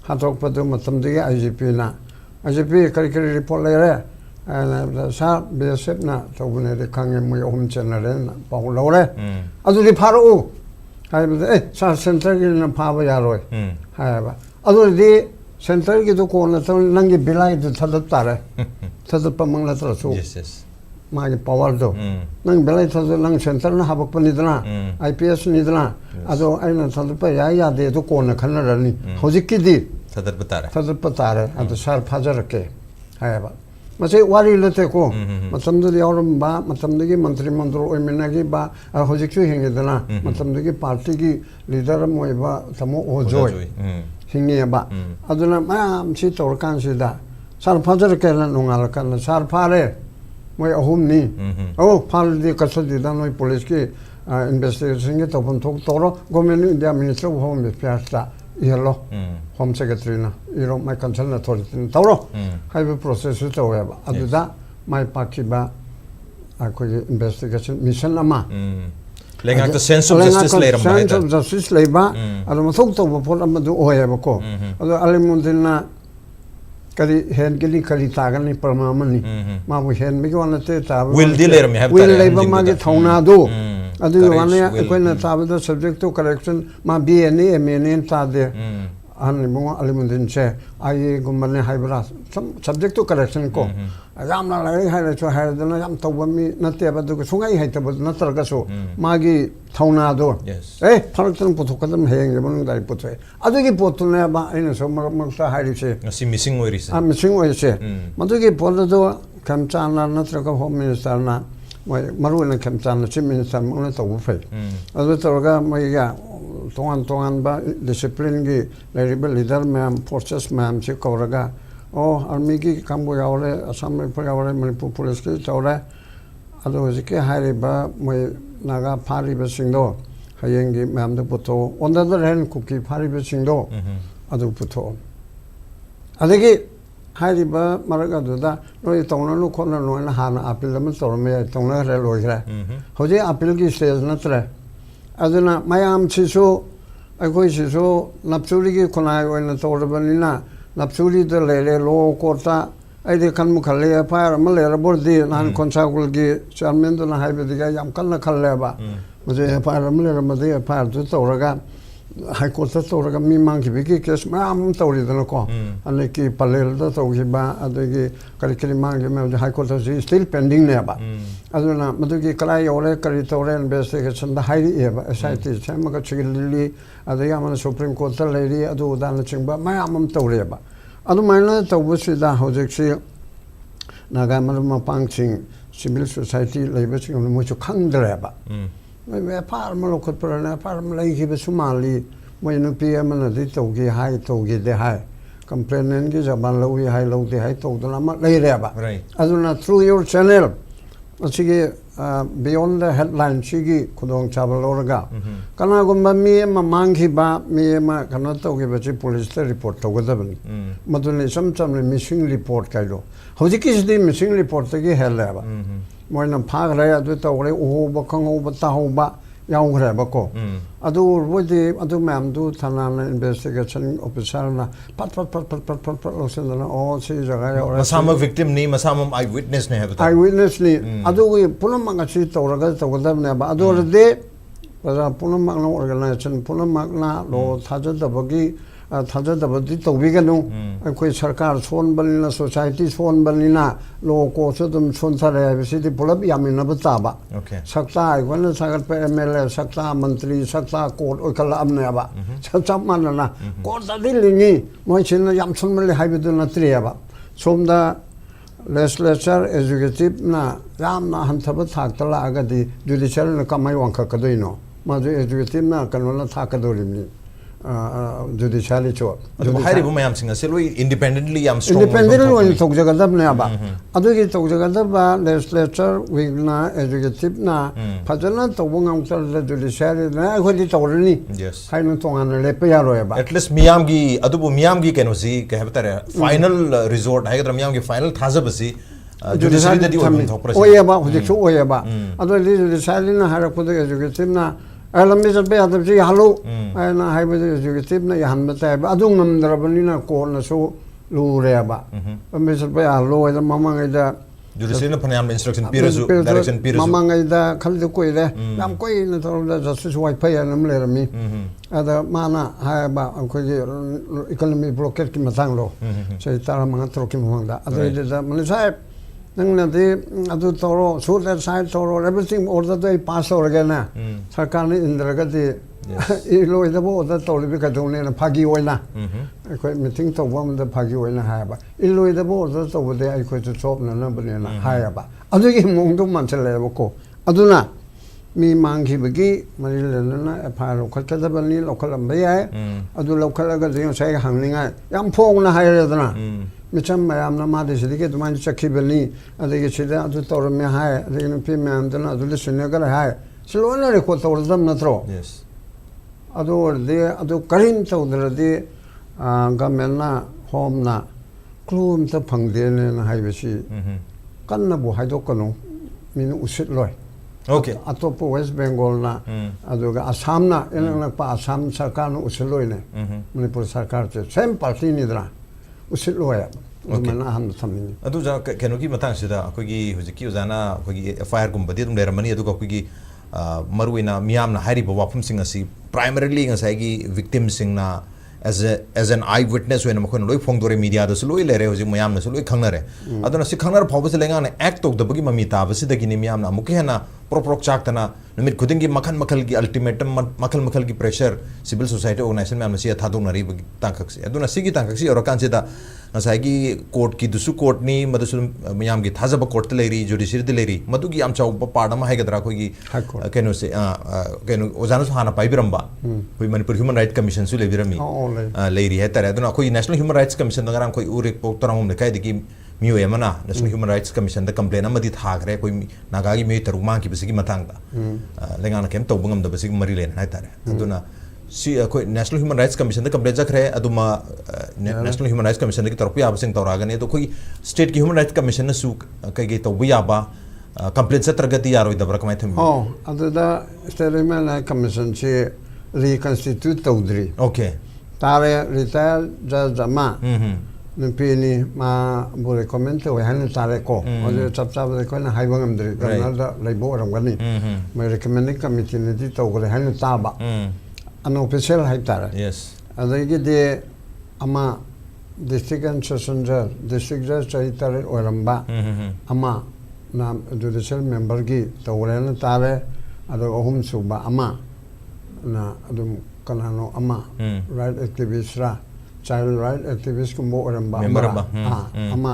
ꯍꯥꯠꯇꯣꯛꯄꯗꯨ ꯃꯇꯝꯗꯨꯒꯤ IGPꯅ IGP ꯀꯔꯤ ꯀꯔꯤ ꯔꯤꯄꯣꯔꯠ ꯂꯩꯔꯦ ꯁꯥꯔ BSFꯅ ꯇꯧꯕꯅꯦꯗꯤ ꯈꯪꯉꯦ ꯃꯣꯏ 3 ꯆꯦꯟꯅꯔꯦꯅ ꯄꯥꯎ ꯂꯧꯔꯦ ꯑꯗꯨꯗꯤ ꯐꯥꯔꯛꯎ ꯍꯥꯏꯕꯗ ꯁꯥꯔ ꯁꯦꯟꯇꯔꯒꯤꯅ ꯐꯥꯕ ꯌꯥꯔꯣꯏ ꯍꯥꯏꯕ ꯑꯗꯨꯗꯤ ꯁꯦꯟꯇꯔꯒꯤꯗꯨ ꯀꯣꯟꯅ ꯅꯪꯒꯤ ꯕꯤꯂꯥꯏꯗꯨ ꯊꯥꯗꯠ ꯇꯥꯔꯦ ꯊꯥꯗꯠꯄ ꯃꯪ ꯅꯠꯇ꯭ꯔꯁꯨ ꯃꯥꯒꯤ ꯄꯋꯥꯔꯗꯣ ꯅꯪ ꯕꯤꯂꯥꯏ ꯊꯥꯗꯠ ꯅꯪ ꯁꯦꯟꯇꯔꯅ ꯍꯥꯞꯄꯛꯄꯅꯤꯗꯅ IPSꯅꯤꯗꯅ ꯑꯗꯣ ꯑꯩꯅ ꯊꯥꯗꯠꯄ ꯌꯥꯗꯦ ꯑꯗꯨ ꯀꯣꯟꯅ ꯈꯟꯅꯔꯅꯤ ꯍꯧꯖꯤꯛꯀꯤꯗꯤ ꯊꯥꯗꯠꯄ ꯇꯥꯔꯦ ꯑꯗꯨ ꯁꯥꯔ ꯐꯥꯖꯔꯛꯀꯦ ꯍꯥꯏꯕ ꯃꯁꯤ ꯋꯥꯔꯤ ꯅꯠꯇꯦꯀꯣ ꯃꯇꯝꯗꯨꯗ ꯌꯥꯎꯔꯝꯕ ꯃꯇꯝꯗꯨꯒꯤ ꯃꯟꯇ꯭ꯔꯤ ꯃꯟꯗꯜ ꯑꯣꯏꯃꯤꯟꯅꯈꯤꯕ ꯍꯧꯖꯤꯛꯁꯨ ꯍꯤꯡꯉꯤꯗꯅ ꯃꯇꯝꯗꯨꯒꯤ ꯄꯥꯔꯇꯤꯒꯤ ꯂꯤꯗꯔ ꯑꯃ ꯑꯣꯏꯕ ꯇꯥꯃꯣ ꯑꯣꯖꯣꯏ ꯍꯤꯡꯉꯦꯕ ꯑꯗꯨꯅ ꯃꯌꯥꯝ ꯁꯤ ꯇꯧꯔꯀꯥꯟꯁꯤꯗ ꯁꯥꯔ ꯐꯥꯖꯔꯛꯀꯦꯅ ꯅꯣꯡꯉꯥꯜꯂꯀꯥꯟꯗ ꯁꯥꯔ ꯐꯥꯔꯦ ꯃꯣꯏ 3ꯅꯤ ꯐꯥꯔꯗꯤ ꯀꯁꯇꯗꯤꯗ ꯅꯣꯏ ꯄꯨꯂꯤꯁꯀꯤ ꯏꯟꯚꯦꯁꯇꯤꯒꯦꯁꯟꯒꯤ ꯇꯧꯐꯝ ꯊꯣꯛ ꯇꯧꯔꯣ government of India minister of home affairs ꯏꯍꯜꯂꯣ ꯍꯣꯝ ꯁꯦꯀ꯭ꯔꯦꯇꯔꯤꯅ ꯏꯔꯣ ꯃꯥꯏ ꯀꯟꯁꯔꯟ ꯑꯊꯣꯔꯤꯇꯤꯅ ꯇꯧꯔꯣ ꯍꯥꯏꯕ ꯄ꯭ꯔꯣꯁꯦꯁꯁꯨ ꯇꯧꯋꯦꯕ ꯑꯗꯨꯗ ꯃꯥꯏ ꯄꯥꯛꯈꯤꯕ ꯑꯩꯈꯣꯏꯒꯤ ꯏꯟꯚꯦꯁꯇꯤꯒꯦꯁꯟ ꯃꯤꯁꯟ ꯑꯃ ꯂꯩꯉꯥꯛꯇ ꯁꯦꯟꯁ ꯑꯣꯐ ꯖꯁꯇꯤꯁ ꯂꯩꯔꯝꯕ ꯍꯥꯏꯇꯥꯔꯦ ꯁꯦꯟꯁ ꯑꯣꯐ ꯖꯁꯇꯤꯁ ꯂꯩꯕ ꯑꯗꯨ ꯃꯊꯧ ꯇꯧꯕ ꯄꯣꯠ ꯑꯃꯗꯨ ꯑꯣꯏꯌꯦꯕꯀꯣ ꯑꯗꯣ ꯑꯂꯤꯃꯨꯗꯤꯟꯅ ꯀꯔꯤ ꯍꯦꯟꯒꯅꯤ ꯀꯔꯤ ꯇꯥꯒꯅꯤ ꯄ꯭ꯔꯃꯥ ꯑꯃꯅꯤ ꯃꯥꯕꯨ ꯍꯦꯟꯕꯒꯤ ꯋꯥ ꯅꯠꯇꯦ ꯇꯥꯕ ꯋꯤꯜꯗꯤ ꯂꯩꯔꯝꯃꯤ ꯍꯥꯏꯕ ꯋꯤꯜ ꯇꯥꯔꯦ ꯂꯩꯕ ꯃꯥꯒꯤ ꯊꯧꯅꯥꯗꯨ ꯑꯗꯨꯒꯤ Courage, ꯋꯥꯅꯤ will. ꯑꯩꯈꯣꯏꯅ ꯇꯥꯕꯗ ꯁꯕꯖꯦꯛ ꯇꯨ ꯀꯔꯦꯛꯁꯟ ꯃꯥ BA MA ꯇꯥꯗꯦ ꯑꯍꯟ ꯏꯕꯨꯡꯉꯣ ꯑꯂꯤꯃꯨꯗꯤꯟꯁꯦ IAꯒꯨꯝꯕꯅꯦ ꯍꯥꯏꯕ꯭ꯔꯥ ꯁꯕꯖꯦꯛ ꯇꯨ ꯀꯔꯦꯛꯁꯟ ꯀꯣ ꯌꯥꯝꯅ ꯂꯥꯏꯔꯤꯛ ꯍꯩꯔꯁꯨ ꯍꯥꯏꯔꯗꯅ ꯌꯥꯝ ꯇꯧꯕ ꯃꯤ ꯅꯠꯇꯦꯕ ꯑꯗꯨꯒ ꯁꯨꯡꯍꯩ ꯍꯩꯇꯕ ꯅꯠꯇ꯭ꯔꯒꯁꯨ ꯃꯥꯒꯤ ꯊꯧꯅꯥꯗꯣ ꯐꯔꯛꯇꯅ ꯄꯨꯊꯣꯛꯀꯗꯕ ꯍꯌꯦꯡꯒꯤ ꯃꯅꯨꯡꯗ ꯑꯩ ꯄꯨꯊꯣꯛꯑꯦ ꯑꯗꯨꯒꯤ ꯄꯣꯠꯇꯨꯅꯦꯕ ꯑꯩꯅꯁꯨ ꯃꯔꯛ ꯃꯔꯛꯇ ꯍꯥꯏꯔꯤꯁꯦ ꯉꯁꯤ ꯃꯤꯁꯤꯡ ꯑꯣꯏꯔꯤꯁꯦ ꯃꯤꯁꯤꯡ ꯑꯣꯏꯔꯤꯁꯦ ꯃꯗꯨꯒꯤ ꯄꯣꯠ ꯑꯗꯨ ꯈꯦꯝꯆꯥꯟꯅ ꯅꯠꯇ꯭ꯔꯒ ꯍꯣꯝ ꯃꯤꯅꯤꯁꯇꯔꯅ ꯃꯣꯏ ꯃꯔꯨꯑꯣꯏꯅ ꯈꯦꯝꯆꯥꯟꯅ ꯆꯤꯐ ꯃꯤꯅꯤꯁꯇꯔꯃꯛꯅ ꯇꯧꯕ ꯐꯩ ꯑꯗꯨ ꯇꯧꯔꯒ ꯃꯣꯏꯒ ꯇꯣꯉꯥꯟ ꯇꯣꯉꯥꯟꯕ ꯗꯤꯁꯤꯄ꯭ꯂꯤꯟꯒꯤ ꯂꯩꯔꯤꯕ ꯂꯤꯗꯔ ꯃꯌꯥꯝ ꯐꯣꯔꯁꯦꯁ ꯃꯌꯥꯝꯁꯤ ꯀꯧꯔꯒ ꯑꯥꯔꯃꯤꯒꯤ ꯀꯥꯡꯕꯨ ꯌꯥꯎꯔꯦ ꯑꯁꯥꯝ ꯔꯥꯏꯐꯜ ꯌꯥꯎꯔꯦ ꯃꯅꯤꯄꯨꯔ ꯄꯨꯂꯤꯁꯀꯤ ꯇꯧꯔꯦ ꯑꯗꯣ ꯍꯧꯖꯤꯛꯀꯤ ꯍꯥꯏꯔꯤꯕ ꯃꯣꯏ ꯅꯥꯒꯥ ꯐꯥꯔꯤꯕꯁꯤꯡꯗꯣ ꯍꯌꯦꯡꯒꯤ ꯃꯌꯥꯝꯗ ꯄꯨꯊꯣꯛꯑꯣ ꯑꯣꯟ ꯗ ꯑꯗꯔ ꯍꯦꯟ ꯀꯨꯀꯤ ꯐꯥꯔꯤꯕꯁꯤꯡꯗꯣ ꯑꯗꯨ ꯄꯨꯊꯣꯛꯑꯣ ꯑꯗꯒꯤ ꯍꯥꯏꯔꯤꯕ ꯃꯔꯛ ꯑꯗꯨꯗ ꯅꯣꯏ ꯇꯧꯅꯅꯨ ꯈꯣꯠꯅꯅꯨ ꯍꯥꯏꯅ ꯍꯥꯟꯅ ꯑꯄꯤꯜ ꯑꯃ ꯇꯧꯔꯝꯕ ꯌꯥꯏ ꯇꯧꯅꯈ꯭ꯔꯦ ꯂꯣꯏꯈ꯭ꯔꯦ ꯍꯧꯖꯤꯛ ꯑꯄꯤꯜꯒꯤ ꯁ꯭ꯇꯦꯖ ꯅꯠꯇ꯭ꯔꯦ ꯑꯗꯨꯅ ꯃꯌꯥꯝꯁꯤꯁꯨ ꯑꯩꯈꯣꯏꯁꯤꯁꯨ ꯅꯞꯆꯨꯔꯤꯒꯤ ꯈꯨꯟꯅꯥꯏ ꯑꯣꯏꯅ ꯇꯧꯔꯕꯅꯤꯅ ꯅꯞꯆꯨꯔꯤꯗ ꯂꯩꯔꯦ ꯂꯣ ꯀꯣꯔꯠꯇ ꯑꯩꯗꯤ ꯈꯟꯕꯨ ꯈꯜꯂꯤ FIR ꯑꯃ ꯂꯩꯔꯕꯗꯤ ꯅꯍꯥꯟ ꯈꯣꯟꯁꯥꯒꯨꯜꯒꯤ ꯆꯤꯌꯔꯃꯦꯟꯗꯨꯅ ꯍꯥꯏꯕꯗꯤ ꯑꯩ ꯌꯥꯝ ꯀꯟꯅ ꯈꯜꯂꯦꯕ ꯃꯁꯤ FIR ꯑꯃ ꯂꯩꯔꯝꯃꯗꯤ FIRꯗꯨ ꯇꯧꯔꯒ ꯍꯥꯏꯀꯣꯔꯠꯇ ꯇꯧꯔꯒ ꯃꯤ ꯃꯥꯡꯈꯤꯕꯒꯤ ꯀꯦꯁ ꯃꯌꯥꯝ ꯑꯃ ꯇꯧꯔꯤꯗꯅꯀꯣ ꯑꯗꯒꯤ ꯄꯂꯦꯜꯗ ꯇꯧꯈꯤꯕ ꯑꯗꯒꯤ ꯀꯔꯤ ꯀꯔꯤ ꯃꯥꯡꯈꯤꯕ ꯃꯌꯥꯝꯁꯦ ꯍꯥꯏꯀꯣꯔꯠꯇ ꯍꯧꯖꯤꯛ ꯁ꯭ꯇꯤꯜ ꯄꯦꯟꯗꯤꯡꯅꯦꯕ ꯑꯗꯨꯅ ꯃꯗꯨꯒꯤ ꯀꯗꯥꯏ ꯌꯧꯔꯦ ꯀꯔꯤ ꯇꯧꯔꯦ ꯏꯟꯚꯦꯁꯇꯤꯒꯦꯁꯟꯗ ꯍꯥꯏꯔꯛꯑꯦꯕ SIT ꯁꯦꯝꯃꯒ ꯁꯤꯜꯂꯤ ꯑꯗꯒꯤ ꯑꯃꯅ ꯁꯨꯄ꯭ꯔꯤꯝ ꯀꯣꯔꯠꯇ ꯂꯩꯔꯤ ꯑꯗꯨ ꯑꯗꯥꯅꯆꯤꯡꯕ ꯃꯌꯥꯝ ꯑꯃ ꯇꯧꯔꯦꯕ ꯑꯗꯨꯃꯥꯏꯅ ꯇꯧꯕꯁꯤꯗ ꯍꯧꯖꯤꯛꯁꯤ ꯅꯥꯒꯥ ꯃꯔꯨꯞ ꯃꯄꯥꯡꯁꯤꯡ ꯁꯤꯚꯤꯜ ꯁꯣꯁꯥꯏꯇꯤ ꯂꯩꯕꯁꯤꯡ ꯃꯣꯏꯁꯨ ꯈꯪꯗ꯭ꯔꯦꯕ ꯃꯣꯏ FIR ꯑꯃ ꯂꯧꯈꯠꯄ꯭ꯔꯅ FIR ꯑꯃ ꯂꯩꯈꯤꯕꯁꯨ ꯃꯥꯜꯂꯤ ꯃꯣꯏ ꯅꯨꯄꯤ ꯑꯃꯅꯗꯤ ꯇꯧꯒꯦ ꯍꯥꯏ ꯇꯧꯈꯤꯗꯦ ꯍꯥꯏ ꯀꯝꯄ꯭ꯂꯦꯅꯦꯟꯒꯤ ꯖꯕꯥꯟ ꯂꯧꯏ ꯍꯥꯏ ꯂꯧꯗꯦ ꯍꯥꯏ ꯇꯧꯗꯅ ꯑꯃ ꯂꯩꯔꯦꯕ ꯑꯗꯨꯅ ꯊ꯭ꯔꯨ ꯌꯣꯔ ꯆꯦꯅꯦꯜ ꯑꯁꯤꯒꯤ ꯕꯤꯌꯣꯟ ꯗ ꯍꯦꯗꯂꯥꯏꯟ ꯁꯤꯒꯤ ꯈꯨꯗꯣꯡꯆꯥꯕ ꯂꯧꯔꯒ ꯀꯅꯥꯒꯨꯝꯕ ꯃꯤ ꯑꯃ ꯃꯥꯡꯈꯤꯕ ꯃꯤ ꯑꯃ ꯀꯩꯅꯣ ꯇꯧꯈꯤꯕꯁꯤ ꯄꯨꯂꯤꯁꯇ ꯔꯤꯄꯣꯔꯠ ꯇꯧꯒꯗꯕꯅꯤ ꯃꯗꯨꯅ ꯏꯆꯝ ꯆꯝꯅ ꯃꯤꯁꯤꯡ ꯔꯤꯄꯣꯔꯠ ꯀꯥꯏꯗꯣ ꯍꯧꯖꯤꯛꯀꯤꯁꯤꯗꯤ ꯃꯤꯁꯤꯡ ꯔꯤꯄꯣꯔꯠꯇꯒꯤ ꯍꯦꯜꯂꯦꯕ ꯃꯣꯏꯅ ꯐꯥꯈ꯭ꯔꯦ ꯑꯗꯨ ꯇꯧꯈ꯭ꯔꯦ ꯎꯍꯧꯕ ꯈꯪꯍꯧꯕ ꯇꯥꯍꯧꯕ ꯌꯥꯎꯈ꯭ꯔꯦꯕꯀꯣ ꯑꯗꯨ ꯑꯣꯏꯔꯕꯗꯤ ꯑꯗꯨ ꯃꯌꯥꯝꯗꯨ ꯊꯅꯥꯅ ꯏꯟꯚꯦꯁꯇꯤꯒꯦꯁꯟ ꯑꯣꯐꯤꯁꯥꯔꯅ ꯐꯠ ꯂꯧꯁꯤꯟꯗꯅ ꯁꯤ ꯖꯒꯥ ꯌꯧꯔꯦ ꯃꯁꯥꯃꯛ victimꯅꯤ ꯃꯁꯥꯃꯛ ꯑꯥꯏ ꯋꯤꯠꯅꯦꯁꯅꯤ ꯍꯥꯏꯕ ꯇꯥꯔꯦ ꯑꯥꯏ ꯋꯤꯠꯅꯦꯁꯅꯤ ꯑꯗꯨꯒꯤ ꯄꯨꯝꯅꯃꯛ ꯑꯁꯤ ꯇꯧꯔꯒ ꯇꯧꯒꯗꯕꯅꯦꯕ ꯑꯗꯨ ꯑꯣꯏꯔꯗꯤ प्रजा पुनमकना ऑर्गेनाइजेशन पुनमकना लो थाजदबगी थाजदबदी तौबिगनु अखोई सरकार सोनबनिना सोसाइटी सोनबनिना लो को सदम सोनथरे हाइबसिदि पुलब यामिनब ताबा सक्ता आइगन सागर पे एमएलए सक्ता मंत्री सक्ता कोर्ट ओकला अमनेबा सब मानना कोर्ट दि लिंगी मोइसिन याम सोनमले हाइबदु नत्रियाबा सोमदा लेजिस्लेचर एजुकेटिव ना यामना हंथब थाक्तला अगदि जुडिशियल न कमाई वांखकदोइनो माजु एजुकेटिव ना कनोला थाकदोरिमनि जुडिशियल चो हाइरिबु मयाम सिंग से लोई इंडिपेंडेंटली याम स्ट्रांग इंडिपेंडेंटली ओन तोगजगदबने आबा अदुगी तोगजगदबा लेजिस्लेचर विगना एजुकेटिव ना फजना तोबंगामतर जुडिशियल ना अखोदि तोरनी हाइनो तोंगान लेप यारोयबा एटलीस्ट मियाम गी अदुबु मियाम गी केनोसी कहबतरे फाइनल रिजोर्ट हाइगद्र मियाम गी फाइनल थाजबसी जुडिशियल दि ओयबा हुजिसु ओयबा अदो जुडिशियल ना हारपद एजुकेटिव ना लंबी चलते आदमी हलो ना एजुकेटिव ना यहाँ बताए अदू नमद्रबनीना कोनसु लूरेबा लंबी चलते हलो ममंगैदा जुडिशियल ना फनाम इंस्ट्रक्शन पीरसु डायरेक्शन पीरसु ममंगैदा खलदु कोइले याम कोइना तोरदा जस्टिस वाइफाई नमलेरमी अदा माना हायबा अखोजी इकोनॉमी ब्लॉकेट की मतांगलो सही तारा मंगा तरोकी ममंगदा अदैदा मने साहेब नंगनादि अदु तोरो सूट साइड तोरो एवरीथिंग ऑर्डर दे पास हो गया ना सरकार ने इंद्रगति इलोइदबो ऑर्डर तोलिबि कदोने ना फागी ओइना अखोय मीटिंग तोबो मद फागी ओइना हायबा इलोइदबो ऑर्डर तोबदे अखोय तो चोप ना बनेना हायबा अदुगी मोंगदो मानचलेबको अदुना मी मांगखिबगी मरिलेना एफआर लोखलदबनी लोखलंबे याय अदु लोखलगा जे साइ हांगनिंगा याम फोंगना हायरेदना मिचम मैम मादी के तुम चखीबनी अदे तौरमे हाय नुपी मैमदना लिसनगर हाय लोना रेकॉर्ड तौरदम नत्रो अदो करीम तौद्रदी गवर्नमेंटना होमना क्लूम त फंगदेने हाइबसी कन्नबु हाइदोकनो मिन उसितलोय ओके अतोप वेस्ट बेंगल ना अदुगा असमना एलंगलपा असम सरकार नु उसिलोयने मणिपुर सरकार से सेम पार्टी निद्रा उसिलोय मना हम थमिनि अदु जा केनो की मतंग सिदा अखोगी हुजिकी उजाना अखोगी एफआईआर गुम्बदि दुम लेरमनी अदुगा अखोगी मरुइना मियामना हारिबो वाफम सिंग असि प्राइमरीली ngसाइगी विक्टिम सिंगना as an eye witness when मखोन लोई फोंगदोरे मीडिया दस लोई लेरे हुजि मयामना लोई खंगनरे अदुना सि खंगनर फावबस लेंगाने एक्ट तोगदबगी ममी ताबसि दगिनि मियामना मुकेना प्रोप्रोक चाकतना नुमित खुदिंगी मखन मखल की अल्टीमेटम मखल की प्रेशर सिविल सोसाइटी ऑर्गेनाइजेशन में हमसे थादोनरी तांकक्सी अदुना सिगी तांकक्सी और कांसेदा ngसाइगी कोर्ट की दुसु कोर्ट नि मदसु मयाम की थाजब कोर्ट लेरी जुडिशियरी लेरी मदुगी याम चाउ पार्ट अमा हाइगदरा खोगी केनो से केनो ओजानो हाना पाइबिरंबा कोई मणिपुर ह्यूमन राइट कमीशन सु लेबिरमी लेरी है तरे अदुना कोई नेशनल ह्यूमन राइट्स कमीशन दंगराम कोई उरिक पोक्तराम ने काइदगी मियो यमना नेशनल ह्यूमन राइट्स कमीशन द कंप्लेन अमदि थागरे कोई नागागी मियो तरुक मांग की बसिगी मतंगदा लेंगाना केम तौबंगम द बसिगी मरी लेन हाय तरे अदुना सी कोई नेशनल ह्यूमन राइट्स कमीशन द कंप्लेन जखरे अदुमा नेशनल ह्यूमन राइट्स कमीशन की तरफ याबसिंग तौरागने तो कोई स्टेट की ह्यूमन राइट्स कमीशन सु कई तौब याबा कंप्लेन सत्रगति यारोय दबरा कमाय थम हो अदुदा स्टेट ह्यूमन राइट्स कमीशन से रिकंस्टिट्यूट तौद्री ओके तारे रिटायर जज अमा नुपीनी मा बो रेकमेंड तो हान तारे को अदु चप चप को ना हाइबंग अमद्री गनल लेबो रंगनी मै रेकमेंडिंग कमिटी ने दी तौगरे हान ताबा अनऑफिशियल हाइ तारे यस अदगी दे अमा डिस्ट्रिक्ट एंड सेशन जज डिस्ट्रिक्ट जज चैतारे ओरंबा अमा नाम जुडिशियल मेंबर की तौगरे न तारे अदु अहुम सुबा अमा ना अदुम कनानो अमा राइट एक्टिविस्ट रा चाइल्ड राइट एक्टिविस्ट को मोरंबा अमा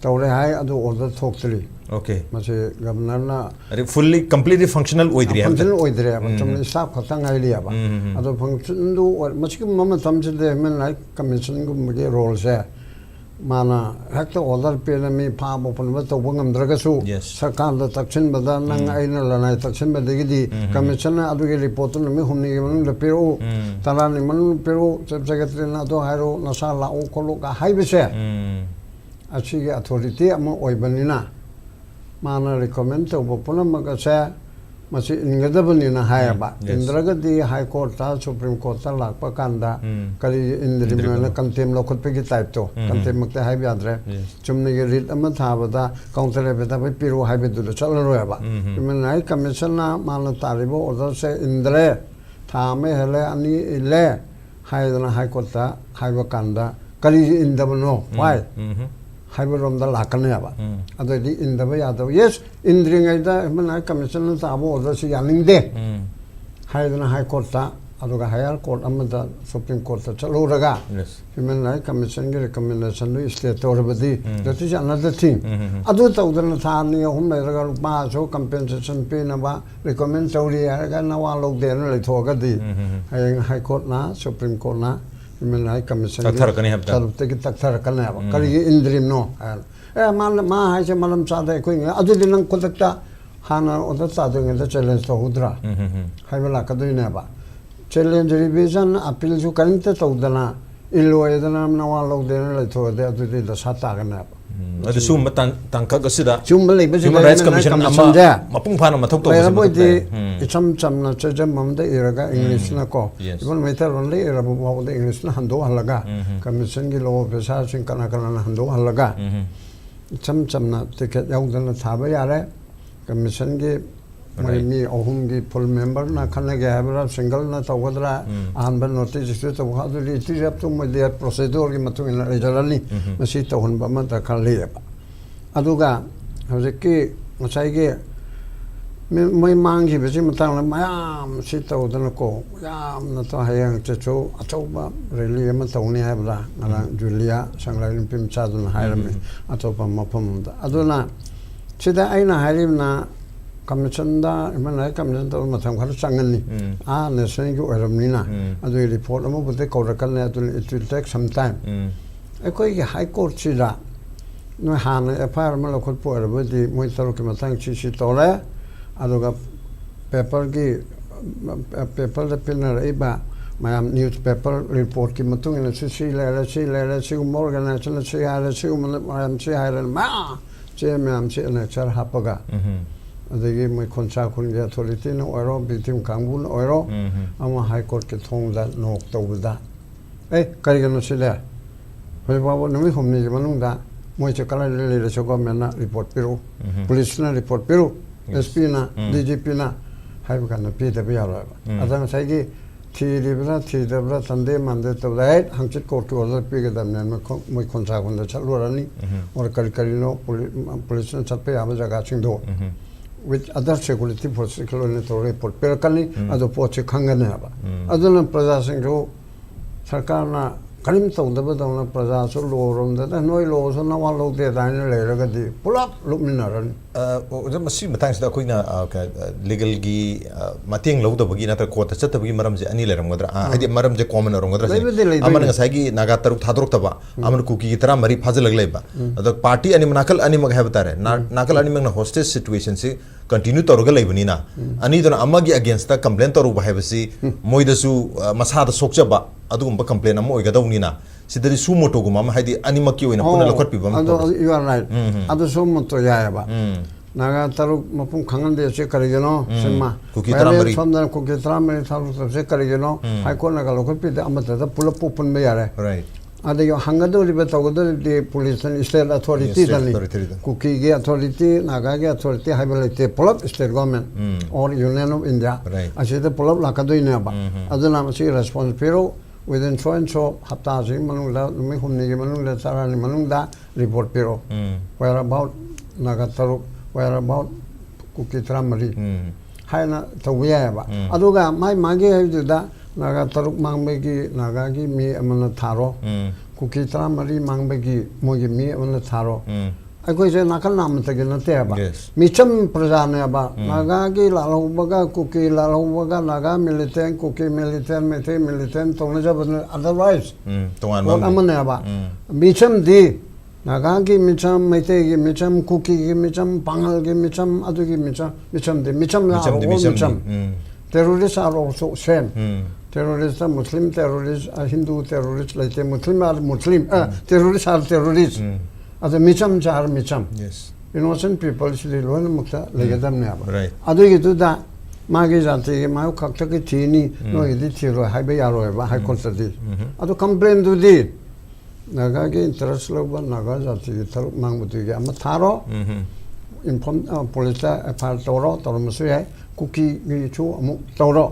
तौरे हाय अदु ऑर्डर थोक्तली ओके मसे गवर्नर ना अरे फुल्ली कंप्लीटली फंक्शनल ओइद्री है फंक्शनल ओइद्री है तुम स्टाफ खतंग आइलिया बा अदु फंक्शन दु मसे मम तमसे दे ह्यूमन राइट कमीशन को मगे रोल से माना हेक्ट ऑर्डर पे में फाब ओपन में तो बंगमद्रगसु सरकार द तक्सन बदा नंग आइना लनाय तक्सन बदगिदी कमीशन अदुगे रिपोर्ट में हमनी के मन लपेरो तला नि मन पेरो सब सेक्रेटरी ना तो हायरो नसा लाओ कोलो का हाइबसे अच्छी अथॉरिटी अम ओइबनिना माना रिकमेंड तो बपन मगसे मसी इनगदबनी ना हाय बा Yes. इंद्रगदी हाई कोर्ट ता सुप्रीम कोर्ट ता लाकपा कांदा करी इंद्रिम कंटेम लखत पे की टाइप तो कंटेम मक्ते हाय बियाद्रे चुमने के रिट अम थाबदा काउंटर बेता पे पिरो हाय बेदु चल रोया बा इमन नाइ कमीशन ना मान तारिबो ऑर्डर से इंद्रे थामे हले अनि इले हाय दना हाई कोर्ट ता हाय कांदा करी इंदबनो वाई हाइबरोमदा लाकने अब अदि इंदब यादव यस इंद्रिंगैदा मना कमीशन ताबो ऑर्डर से यानिंगदे हाइदना हाई कोर्ट ता अदुगा हायर कोर्ट अमदा सुप्रीम कोर्ट ता चलोरगा ह्यूमन राइट कमीशन के रिकमेंडेशन नु स्टेट तोरबदी दैट इज अनदर थिंग अदु तौदना थानी हम लेरगा रुपा सो कंपेंसेशन पे नबा रिकमेंड तौरी यारगा नवा लोगदे न लेथोगदी हाई कोर्ट ना सुप्रीम कोर्ट ना ह्यूमन राइट कमीशन तक्थरकने हबदा तरुते की तक्थरकने अब करी इंद्रिम नो ए मान मा हाइसे मलम चादे कोइ अदु दिनं कोदक्ता हाना ओदा चादोंगे द चैलेंज तो हुद्रा हाइबला कदुइने बा चैलेंज रिविजन अपील जो करंत तौदना इलोयदना नवा लोगदेन लेथोदे अदु द सातागने अब अदु सुम तंकक असिदा चुम लेबजे Human Rights Commission ama mapung phana mathok to लेबजे इचम चमना चजम ममदे इरगा इंग्लिश न को Yes. इबन मेटर वनले इरबो बावदे इंग्लिश न हंदो हलगा कमीशन की लो ऑफिसर सिंह कना कना हंदो हलगा इचम चमना टिकट याउदन थाबा यारे कमीशन की मी अहुम की फुल मेंबर ना खने के हैबरा सिंगल ना तवदरा आनबन नोटिस इस तो हादु इति जब तो मदे प्रोसीजर की मतु इन रेजरली मसी तो हन बम त खलेबा अदुगा हजकी मसाइगे मैं मांगी बेसी मतंग मयाम सि तौदन को याम न तो हायंग चचो अचौबा रेली म तौनी हैबरा ना जुलिया संगलाइन पिम चादुन हायरमे अचौबा मफम अदुना सिदा आइना हायरिमना कमीशनदा इमन कमीशन तो मथम खर चंगनी आ नेशनल की ओरमनीना अदु रिपोर्ट अमो बुते कौरकल ने अदु it will take some time अकोई की हाई कोर्ट सिदा नो हान एफआईआर म लखत पोरबदी मोय तरो के मथंग सी तोले अदुगा पेपर की पेपर द पिनर एबा मैम न्यूज़ पेपर रिपोर्ट की मतुंग इन सी लेले सी ऑर्गेनाइजेशन सी हारे सी मैम सी हारे मा चे मैम सी नेचर हापगा अदगी मैं खनसा खुनगे अथॉरिटी न ओरो बिटिम कांगुन ओरो अमा हाई कोर्ट के थोंगदा नोक तौबदा ए करिगनो सिले होय बाबो नमी हमनि के मनुंगदा मोय चे कला ले से गवर्नमेंट रिपोर्ट पिरो पुलिस ना रिपोर्ट पिरो एसपी ना डीजीपी ना हाई बकन पी दे बिया रो अदन साइगी थीदबरा संदे मंदे तो राइट हंचित कोर्ट के ऑर्डर पे के दमने मैं खनसा खुनदा चलुरानी और करिनो पुलिस ने छत पे आबे जगह सिंधो with other security forces to report perkali ado poche khangane aba aduna praja sing ro sarkar na karim tawdaba dawna praja so lorom da noi lo so na wa lo de dan le raga di pulap lumina ran masi matang sida koina legal gi mateng lawdabagi natra court chatabagi maram je ani leram gadra hadi maram je common rom gadra amana ngasai gi naga taruk thadrok taba amana kuki gi tara mari phajal laglai ba ado party ani manakal ani mag have tare nakal ani mag na hostage situation se continue toroga laibani na ani dona amagi against the complaint toru ba habasi moidasu masada sokchaba adugumba complaint am oigadawni na sidari sumoto guma hadi ani makki oina puna lokot pibam ado you are right ado sumoto yaaba naga taruk mapum khangan de se karigeno sema kuki tramari samdan kuki tramari tharu se karigeno hai ko naga lokot pi de amata da pula pupun me yare right ade yo hangado ribe tawdo de police and state authority dali kuki ge authority naga ge authority haibelite pulap state government or union of india aside pulap lakado ina ba aduna masi response pero within so and so hafta si manung la mi humni ge manung la sarani manung da report pero where about naga taruk where about kuki tramari haina tawiya ba aduga mai mage da naga taruk mangbegi naga gi mi amana tharo kuki tramari mangbegi mogi mi amana tharo akoi je nakal nam tagi na te ba micham prajane ba naga gi lalhobaga kuki lalhobaga naga militant kuki militant mete militant tone jab otherwise tongan ba amana ba micham di naga gi micham mete gi micham kuki gi micham pangal gi micham adu gi micham di micham terrorists are also same terrorists are muslim terrorists are hindu terrorists like muslim are muslim terrorists are terrorists as a micham jar micham yes innocent people should learn mukta legadam ne aba right adu gitu da मागी जाति के मायो खक्ता की थी नहीं no यदि थी रो high बे यारो है बा हाई कोर्ट दी अतो कंप्लेन दो दी नागा के इंटरेस्ट लोग बा नागा जाति के थरो मांग बुतु के अम थारो इन्फॉर्म पुलिस एफआईआर तोरो तोरो मसु है कुकी गी छु अमु तोरो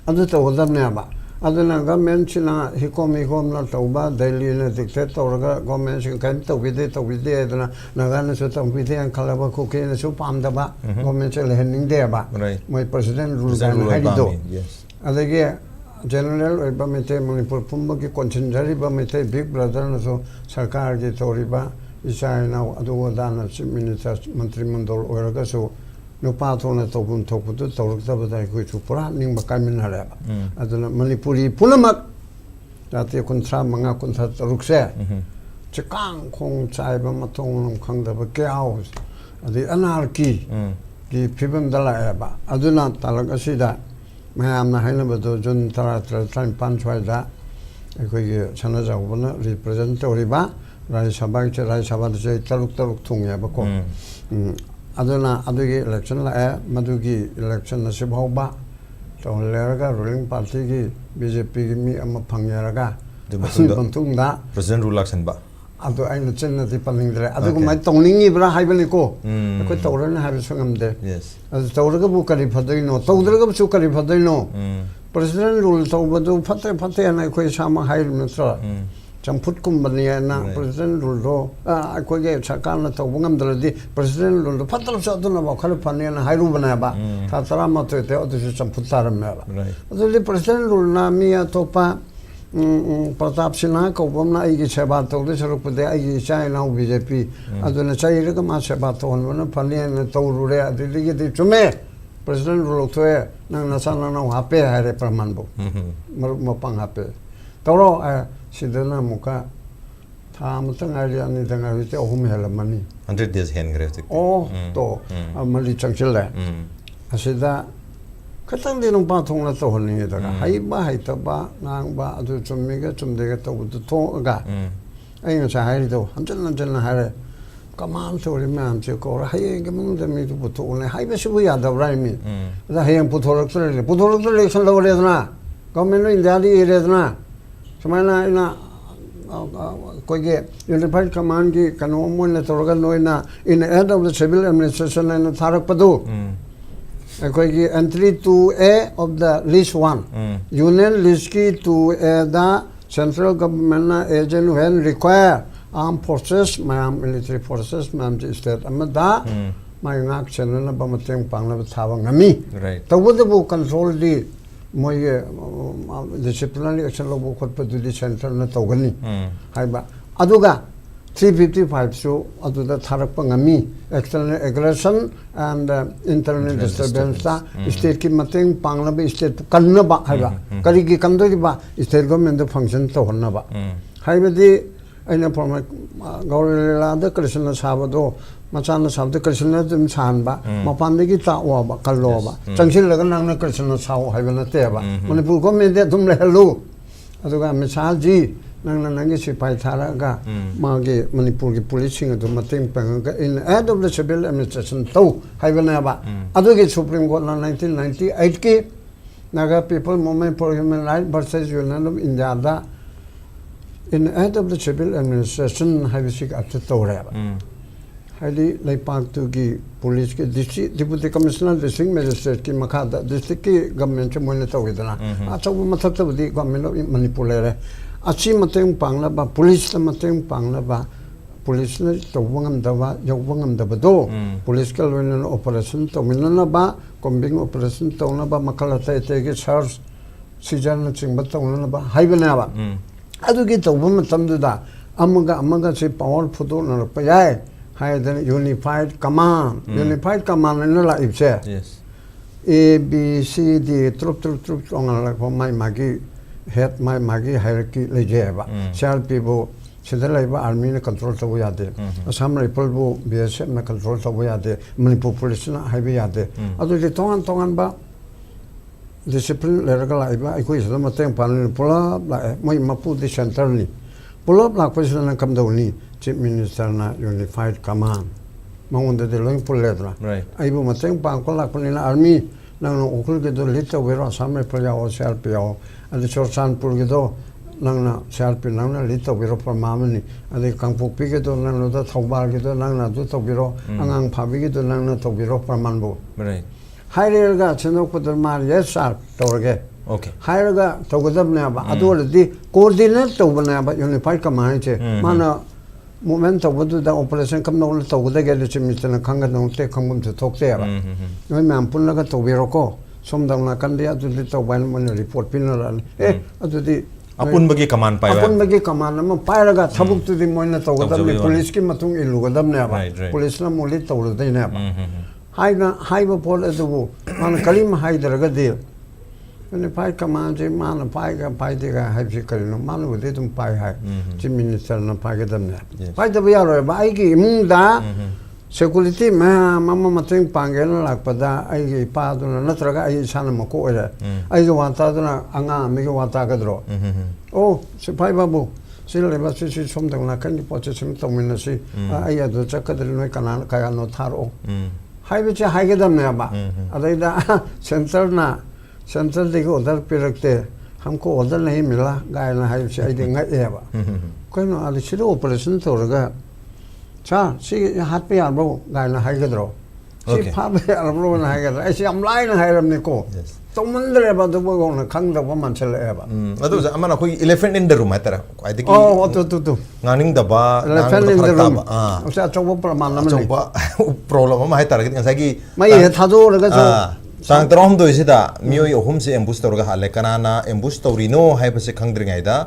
अदु तो उदम ने बा अदुना गवर्नमेंट सिना हिकोम ना तौबा दिल्ली ने डिक्टेट तौरगा गवर्नमेंट सिन कैन तौबिदे अदुना नगा ने सु तौबिदे अन खलाबा कुके ने सु पामदबा गवर्नमेंट से लेहनिंग दे बा मोय प्रेसिडेंट रूल हाइदो अदगे जनरल ओइबा मेते मणिपुर पुंबा की कंसेंजरी बा मेते बिग ब्रदर न सो सरकार के तौरिबा इसाइना अदुगा दाना चिफ मिनिस्टर मंत्रिमंडल ओरगा सो नुपा थोना तौबुन थोपुदु तौरक्तबदा कोइ छु पुरा निंग बकामिन हरे अदुना मणिपुरी पुनमक जाति कुंथ्रा मंगा कुंथ्रा तरुक्से चिकांग खोंग चाइबा मतोंग खंगदब क्याउ अदि अनारकी की फिबम दलाएबा अदुना तालक असिदा मयामना हाइनबदो जुन तरा तरा पान छवाइदा अखोइगे सना जावबना रिप्रेजेंट तौरिबा राज्यसभा के राज्यसभा से तरुक थुंगेबा को अदुना अदुगी इलेक्शन लाए मदुगी इलेक्शन से भावबा तो लेरगा रूलिंग पार्टी की बीजेपी की मी अमा फंगेरगा पंतुंगदा प्रेसिडेंट रूल एक्शन बा अदु आइन चेन्नति पनिंगदरे अदुगु मै तौनिंगी ब्रा हाइबनि को को तौरन हाइब संगमदे यस अदु तौरगा बु करि फदैनो तौदरगा बु करि फदैनो प्रेसिडेंट रूल तौबदु फते ना कोइ सामा हाइल नत्र चंपुट कुंबनी ना प्रेसिडेंट रूल रो अखोगे सरकार न तौबंगमदरदि प्रेसिडेंट रूल रो फतल सदुना बखल फने ना हाइरु बनाबा था तरा मते ते अदु चंपुट तारमेबा अदु प्रेसिडेंट रूल ना मी अतोपा प्रताप सिन्हा कौबमना आइगी सेवा तौदे सरुपदे आइगी चाइना बीजेपी अदुना चाइरगा मा सेवा तौनबना फने न तौरुरे अदुलिगे दि चुमे प्रेसिडेंट रूल थोए नंग नसाना ना हापे हारे प्रमाणबो मपंग हापे तौरो सिदना मुका था मतंग आरियानि दंगारिते अहुम हेलमनी 100 days hen grave ओ तो मलि चंगचिले असिदा खतंग दिनो पाथोंना तो हनी दगा हाइबा हाइतबा नांगबा अदु चुम्मीगा चुमदेगा तबुदु थोगा अइना सा हाइदो हमचन हारे कमान थोरि मैम से को हाइगे मंगद मी तो पुथोने हाइबे सिबु यादवराइ मी दा हेयं पुथोरक्तरे इलेक्शन लवरेदना गवर्नमेंट इंडिया दी एरेदना समाना इना कोई यूनिफाइड कमांड की कनोमो ने तोरगा नोइना in head of the civil administration ने थारक पदो कोई की entry two A of the list 1 union list की two A the central government ना agent when require arm forces मैम मिलिट्री फोर्सेस मैम स्टेट अमदा मायंगाक चेनन बमतेंग पांगना थावा ngami तबुदबु कंट्रोल दी मोये डिसिप्लिनरी एक्शन लोबो खोटपदुदि सेंटर न तौगनी हाइबा अदुगा 355 सो अदुदा थारक ngami external aggression and internal disturbance ता स्टेट की मतेंग पांगना स्टेट कन्नबा हाइबा करिगी कंदोदिबा स्टेट गवर्नमेंट द फंक्शन तो होन्नबा हाइबदी अइना फॉर्म गौरला द कृष्ण साबदो मचान साबद कृष्ण तुम सानबा मपानदगी ताओबा कल्लोबा चंगसिलगा नंगना कृष्ण साओ हाइबना तेबा मणिपुर गवर्नमेंट दे तुम लेहलु अदुगा मिसाल जी नंगना नंगी सिपाई थारागा मागे मणिपुर की पुलिस सिंग दु मतेंग पंगगा in head of the civil administration तो हाइबनाबा अदुगे सुप्रीम कोर्ट ना 1998 के Naga People Movement for Human Right versus Union of India दा in head of the civil administration हाइबसिक अत तौरेबा हाइदि लैपाक तुगी पुलिस के district deputy commissioner district magistrate की मखादा डिस्ट्रिक्ट की गवर्नमेंट मोइने तौगिदना अचौ मथक्तबदि गवर्नमेंट ऑफ मणिपुर लेरे अच्छी मतेंग पांगलाबा पुलिस ला मतेंग पांगलाबा पुलिस ने तौबंगमदबा यौबंगमदबदो पुलिस का लोइनन ऑपरेशन तौमिननबा कॉम्बिंग ऑपरेशन तौनबा मखलते तेगे सर्च सीजन चिंग बतौनबा हाइबनाबा अदुगी तौबम मतमदुदा अमगा से पावर फुटो नरप याय हाइदन यूनिफाइड कमांड न लाइबसे A B C D troop ऑंगला माइ मागी हेड माइ मागी हायरार्की लेजेबा सीआरपी सिदा लाइबा आर्मी ने कंट्रोल तब यादे असम राइफल बो बीएसएफ ने कंट्रोल तब यादे मणिपुर पुलिस ना हाइबे यादे अदुगी तोंगान बा डिसिप्लिन लेरगा लाइबा अखोई सदा मतेंग पालन पुलाब लाए मोय मपु दि सेंटर नि पुलाब लापसिना कमदौनी चीफ मिनिस्टर ना यूनिफाइड कमांड ꯃꯉꯣꯟꯗꯗꯤ ꯂꯣꯏ ꯄꯨꯜꯂꯦꯗꯅ Right. ꯑꯩꯕꯨ ꯃꯇꯦꯡ ꯄꯥꯡꯕ ꯂꯥꯛꯄꯅꯤꯅ ꯑꯥꯔꯃꯤ ꯅꯪꯅ ꯎꯈ꯭ꯔꯨꯜꯒꯤꯗꯣ ꯂꯤꯠ ꯇꯧꯕꯤꯔꯣ ꯑꯁꯥꯝ ꯔꯥꯏꯐꯜ ꯌꯥꯎꯑꯣ CRP ꯌꯥꯎꯑꯣ ꯑꯗꯩ ꯆꯨꯔꯆꯥꯟꯄꯨꯔꯒꯤꯗꯣ ꯅꯪꯅ CRP ꯅꯪꯅ ꯂꯤꯠ ꯇꯧꯕꯤꯔꯣ ꯄ꯭ꯔꯃꯥ ꯑꯃꯅꯤ ꯑꯗꯩ ꯀꯥꯡꯄꯣꯛꯄꯤꯒꯤꯗꯣ ꯅꯪꯅ ꯊꯧꯕꯥꯜꯒꯤꯗꯣ ꯅꯪꯅ ꯑꯗꯨ ꯇꯧꯕꯤꯔꯣ ꯑꯉꯥꯡ ꯐꯥꯕꯤꯒꯤꯗꯣ ꯅꯪꯅ ꯇꯧꯕꯤꯔꯣ ꯄ꯭ꯔꯃꯥꯟꯕꯨ Right. 하이레가 전역부터 말 예스 떠오르게 Okay. 하이레가 더그답네봐 아도르디 코디네이트 떠보네봐 유니파이 까마이체 마나 모멘트 오브드다 오퍼레이션 감노를 떠고되게 지미스는 강가동 때 강금도 독대야봐 왜냐면 분나가 떠비로고 somdangna kandia adudi tawban mon report pinaral adudi apun bagi kaman pai apun bagi kaman ma pairaga thabuk tu di moina tawgadam police ki matung ilugadam ne ba police na moli tawlu dai ne ba haiba pol adu man kalim haidaraga de ne pai kaman je man pai ga pai de ga haib se kalino man wo de tum pai hai chief minister na pai ga dam ne pai da ya ro ba ai ki mung da security mama mateng panggil lakpada ai pa duna natraga ai sana mako ere ai ga wata duna anga me ga wata ga dro oh sipai babu sile ba si somdang na kan po che sim tomina si ai adu chakadri noi kana ka no tharo hai be che hai ga dam ne ba adai da central de ko udhar pe rakte हमको उधर नहीं मिला गाय ना hai se ai de ngai e ba ko no ali siro operation toraga 자, 시 핫비 알고 가나 하이거든. 시 파베 알고 나 하이거든. 시 암라이나 하이람니고. 또문들에 봐도 보고는 강도 보면 찰래 봐. 아도 아마나 거기 elephant in the room 했더라. I think 어또또또. nganing daba elephant in the room. 아. 자, 저거 프로만 남는. 저거 problem 뭐 했더라. 그냥 자기 마이 타도르가 저 sang trom do isida mioi ohum se ambush torga hale kanana ambush torino haibase khangdringaida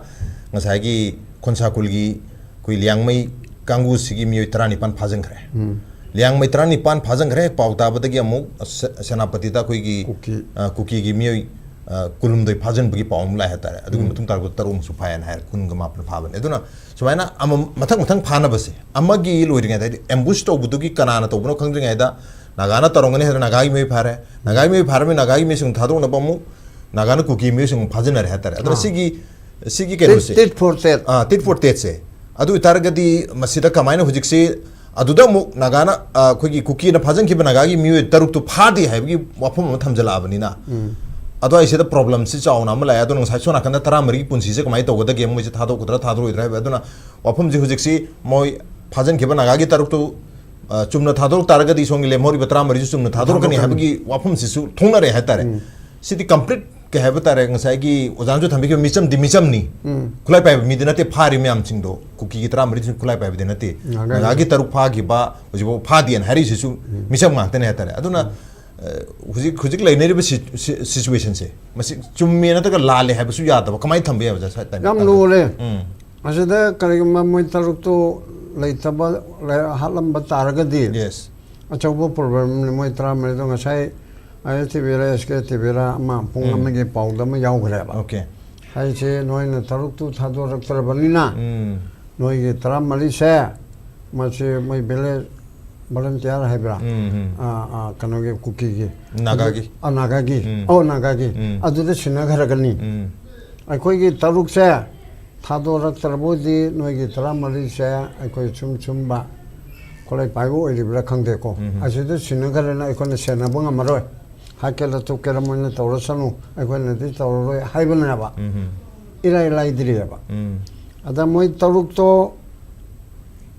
ngasagi konsakulgi kui liangmai Kangu sigi mioi terani pan phajang kare. Liang mai terani pan phajang kare pauta batagi amuk senapati ta koi gi kuki gi mioi kulum doi phajang bagi paum lai hatare. Adu mutung tar tarum supayan hair kun gama apna phaban. Eduna sumaina am mathang phana base. Amagi loiring ai ambush to budugi kanana to buno khangring ai da nagana tarongani hera nagai mei phare. Nagai mei phare me nagai mei sung thadong na pamu nagana kuki mei sung phajang na hatare. Aduna sigi ke se. tit for tet se. Adu targadi masida kamaina hujiksi aduda mu nagana kogi kuki na phajang ki banagagi miu taruk tu phadi haibgi wafam thamjala abanina adu ai sida problem si chauna mala adu nang saisona kanda tara mari punsi se kamai to goda game mu se thado kudra thadro idra aduna wafam ji hujiksi moi phajang ki banagagi taruk tu chumna thadro targadi songile mori batra mari chumna thadro kani haibgi wafam si su thongna re hatare sidi complete ke haibtare ngai gi ojanju thambi ke micham di micham ni khulai pai mi dinate phari me am chingdo kuki gi tra mari khulai pai dinate nagi taruk pha gi ba jibo pha dian hari sisu micham ma tane hatare aduna huzik laineri ba situation se masi chummi na ta la le haibu su ya da kamai thambe ya ja sa ta nam lu le asida kare ma moi taruk to leitaba halam ba taragadi yes achaubo problem moi tra mari to ngasai ai tibira eske tibira ma punga me ge pauda ma yau gre ba okay hai che noi na taruk tu thado raktar balina noi ge tra mali se ma che mai bele volunteer hai bra kano ge kuki ge nagagi adu de china ghar gani ai koi ge taruk se thado raktar bodi noi ge tra mali se ai koi chum ba kolai pai go ri bra khang de ko ase de china ghar na ai kon se na bunga maroi hakela to kera moina taurasanu aikona ti tauroi haibana ba ila idri ba ada moi taruk to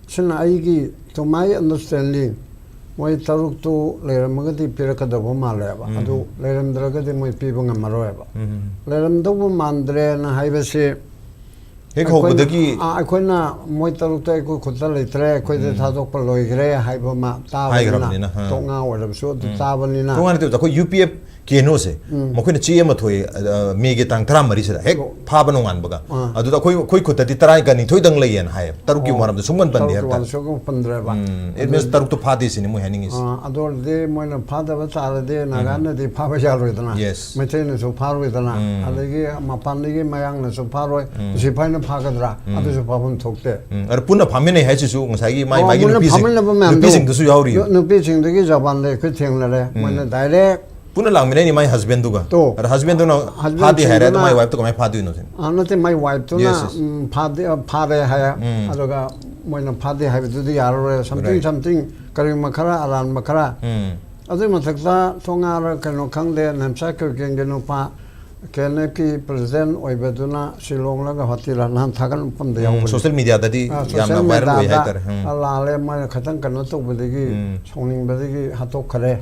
sina aigi to my understanding moi taruk to leramagati pirakada bo male ba adu leram dragade moi pibanga maroi ba leram do bo mandre na haibase hek hobudagi aikona moi taruk to ko khutta leitre ko de thadok pa loigre haiba ma ta na to nga oram so ta banina to ngani to ko UPF keno se mokhoi chi ema thoi me ge tang tram mari se hek pha banu ngan baga adu da koi khutta di tarai ga ni thoi dang lai yan hai taruk ki maram sungman pan der ta so ko pandra ba it means taruk to pha di sini mo haning is adu de moi na pha da ba ta de na ga na di pha ba ja ro dana yes me ne so pha ro dana adagi ma pan ge mayang na so pha ro si pha na pha ga dra adu so pha bun thok te ar punna phamen hai chi su ngai gi mai gi nupi sing du su yauri nupi sing de gi jaban le ko theng la le moi na direct Puna lang mina ni my husband duga. To. Ar husband do na phadi hai ra to my wife to my phadi no sin. Anate my wife to na phade hai adoga moi na phade hai du di aro something kari makara aran makara adu mathakta thonga kano khangde namsa ke gengeno pa kene ki president oibaduna silong la ga hatira nan thagan pam de yaw social media dadi yamna viral hoy hai tar ala le ma khatang kano to budigi chongning budigi hatok khare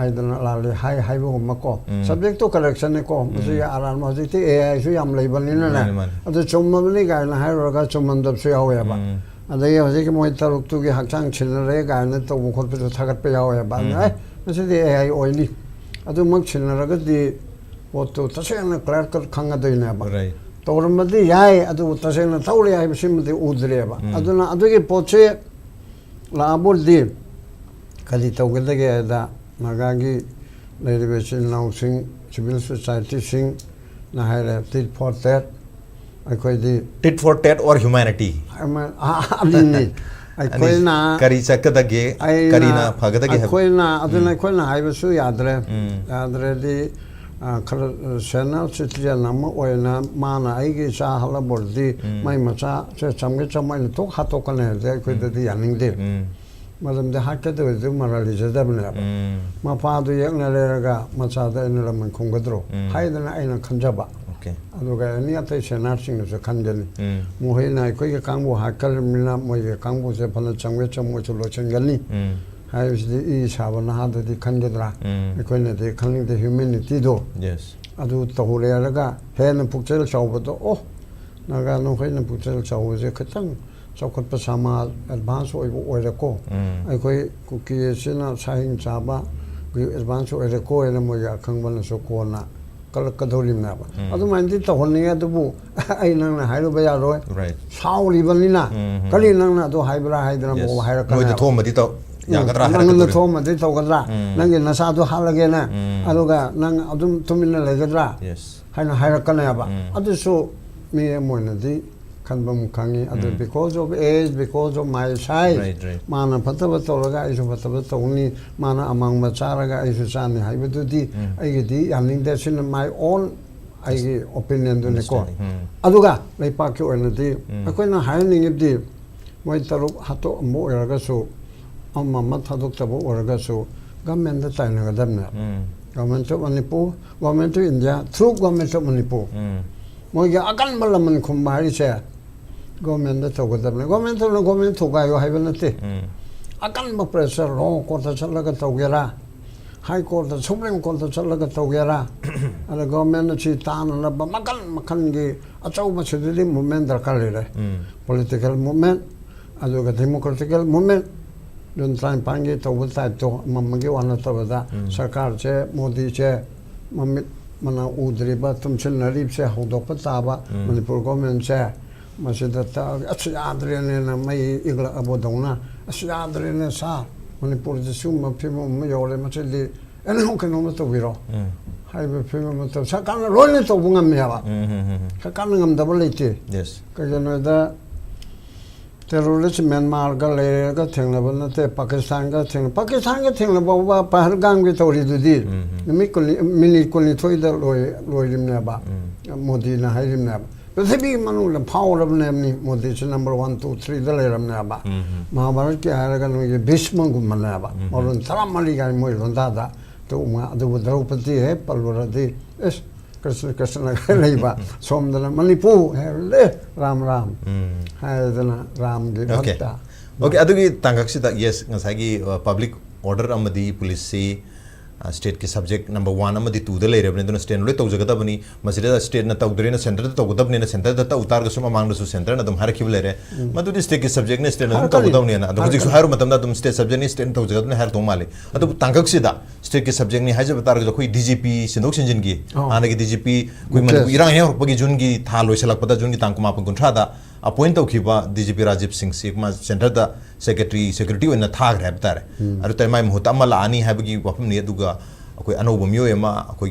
aidana lale hai bo mako subject to correction ne ko musi aran ma ji te ai su yam lei ban ni na adu chomma ni ga na hai ro ga chomman dab su yaw ya ba adai hoje ke moi taruk tu ge hakchang chilre ga na to khol pe thagat pe yaw ya ba ai musi de ai oili adu mak chilra ga di वो तो तसेन clear कर खंगा देने अब तो रमदी याय अदु तसेन तौले याय बिसिमदि उद्रेबा अदुना अदुगे पोचे लाबुल दि कदि तौगदगे दा मगागी लेरिबेशन नाउसिंग सिविल सोसाइटी सिंग ना हायरे टिट फॉर दैट अखोय दि टिट फॉर टैट और ह्यूमैनिटी अमिनी अखोय ना करी सकदगे करीना फगदगे अखोय ना अदुना अखोय ना हायबसु यादरे दि खर सेना सिटिया नाम ओयना माना आइगे चा हला बोर्दी माइ मचा से चमगे चमाइ तो हातो कने दे कोइ दि यानिंग दे मदम दे हाके दे मराली जदबने मा पादु यंगना लेरगा मचा दे न लमन खोंगद्रो हाइदना आइना खंजबा ओके अदुगा नि अतै सेना सिंग से खंजनी मोहिना कोइ के कांगबो हाकल मिना मोइ के कांगबो से फन चमगे चमो चलो चंगनी हाइसदि इ साबना हाददि खंगद्रा कोइना दे खंग दे ह्यूमैनिटी दो यस अदु तहुलेरगा हेन पुक्चल चावबदो ओ नागा नो खैन पुक्चल चावजे खतंग चौखट पसामा एडवांस ओइबो ओइरको अखोय कुकी सिना साहिं चाबा एडवांस ओइरको एन मोया खंगबन सो कोना कल कदोलिमना बा अदु मानदि तहलनि अदुबु ai nang na hairu ba ya roi sauli banina kali nang na do haibra haidra mo haira moi de thom di to yagadra nang na thom di to gadra nang na sa do halage na aluga nang adum tumina legadra yes haina haira kana ba adu so me mo na di kanbam kangi adu because of age because of my size mana pataba to laga isu pataba to ni mana amang ma charaga isu chani haibu di ai di yaning that in my own I opinion do ne ko aduga lei pa ki oina di akoi na hiring ibdi moi taru hato mo eraga so amma ma thadok tabo oraga so government da taina ga damna government of Manipur government of India through government of Manipur moi ga akan malaman khum bari se government da to ga damna government to ga yo haibana te akan ma pressure ro ko ta chala ga to gera High Court, the Supreme Court, the Chalaga Togera, and the government Chitan and Makangi, a Chauba movement, the political movement, as a democratical movement. Don't try and pang it over type to Mamagi one of the Sarkar che, Modi che, Mamit Mana Udri, but Tumchin Narib che, Hodopataba, Manipur government che, Masida, Adrian and May Igla Abodona, Adrian Sa. Manipur the sum of people Mayore Machili and who can almost to Viro. I will film to Sakana rolling to Bungamia. Sakanam double eighty. Yes. Because you know the terrorist Myanmar Galera thing, Pakistan got thing, Pakistan got thing about Pahalgang with already did. The Mini Kunitoy the Loyim Naba, Modina Hirim Naba. But the big man, the power of Namni, Modish number 1, 2, 3, the Leram Naba. Mahabaraki Aragan with Bishmang Manaba, or on Taramaliga Moyondada, to the Wudropati, Paluradi, yes, Krishna Leva, some the Manipu, Ram, Ram, okay. Okay, Adugi Tangaksita, yes, Nasagi public order Amadi police say. State के subject number 1 अमदी तू दले रे अपने दोनों state नोले तो जगह बनी मसले state न ताऊ दरे न center तो ताऊ दबने न center तो उतार के सुमा मांग रसु center न तुम हर किवले रे मतलब state के subject ने state न ताऊ दाऊ नहीं ना तो कुछ हर मतलब ना तुम state subject ने state ताऊ जगह तुमने हर तुम माले तो तांगक सीधा state के subject ने हर जब उतार के कोई DGP सिंधुक सिंजन की आने की DGP कोई मतलब इरान है और बगी जून की था लोई सलक पता जून की तांग को मापन कुंठा था appoint तो खीबा DGP राजीव सिंह से एक मां center दा security वो न था रहे बता रहे अरे तो मैं मुहता मल आनी है बगी वापम नहीं दुगा कोई अनोबो मियो एमा कोई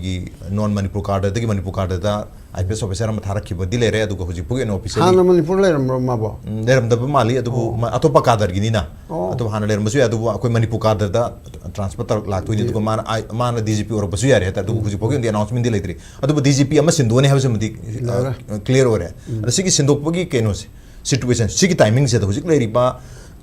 नॉन मणिपुर कार्ड दगी मणिपुर कार्ड दा आईपीएस ऑफिसर हम थारक की बदी ले रे अदुगो हुजि पुगे नो ऑफिसर हां मणिपुर ले रम माबो लेरम दब माली अदुगो अतोपा कादर गिनी ना अतो हाना लेरम बसु अदुगो कोई मणिपुर कार्ड दा ट्रांसफर तर लागतो नि दुगो मान डीजीपी और बसु यारे अदुगो हुजि पुगे दी अनाउंसमेंट दी लेत्री अदुगो डीजीपी अमा सिंधुने है मदी क्लियर हो रे सिगी सिंधुपगी केनो से सिचुएशन सिगी टाइमिंग से हुजि लेरिबा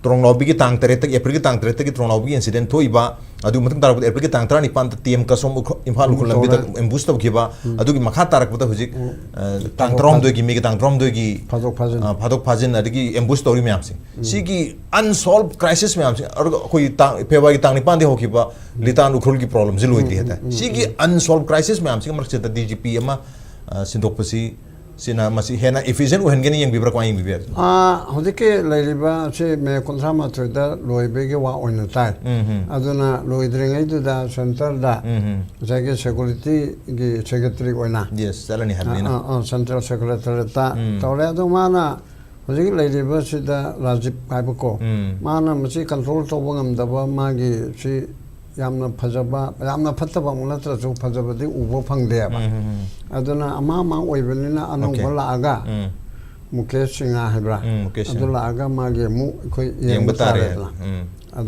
ꯇ꯭ꯔꯣꯡꯂꯥꯎꯕꯤ ꯒꯤ ꯇꯥꯡ 3 ꯇꯒꯤ ꯑꯦꯄ꯭ꯔꯤꯜ ꯒꯤ ꯇꯥꯡ 3 ꯇꯒꯤ ꯇ꯭ꯔꯣꯡꯂꯥꯎꯕꯤ ꯒꯤ ꯏꯟꯁꯤꯗꯦꯟ ꯊꯣꯏꯕ ꯑꯗꯨ ꯃꯇꯨꯡ ꯇꯥꯔꯛꯄꯗ ꯑꯦꯄ꯭ꯔꯤल ꯒꯤ ꯇꯥꯡ 19 ꯇ ꯇꯤएम कसोम इम्फाल उखुल लंबी तक एम्बुश तौखिबा अदुगी मखा तारकबदा हुजिक तांग 3 गी मेगी तांग 3 गी फादोक फाजिन अदगी एम्बुश तौरी म्यामसि सिगी अनसॉल्व क्राइसिस म्यामसि और कोई फेब्रुआरी तांग 9 दे होखिबा लितान उखुल की प्रॉब्लम जिल होइति हेता सिगी अनसॉल्व क्राइसिस म्यामसि मरचेता डीजीपी अमा सिंदोकपसि सिना मसी हेना इफिशिएंट ओहनगेनि यंगबिब्रा क्वाइंग बिबियर हजिके लैरिबा से मे कुंथ्रा माथुदा लोइबेगे वा ओइना ताइ अदुना लोइद्रिङैदुदा सेंटरदा जागे सिक्युरिटी गी सेक्रेटरी ओइना यस चलनी हरनिना सेंट्रल सेक्रेटरी ता तौले अदु माना हजिके लैरिबा सिदा राजीव हाइबको माना मसी कंट्रोल तौबा ngamdaba मागी सि यामना फजबा यामना फतबा नत्रसु फजबदि उबो फंगदेबा अदुना अमा मा ओइबनिना अनंग लागा मुकेश सिंह हाइब्रा अदु लागा मागे मु कोइ येंग तारे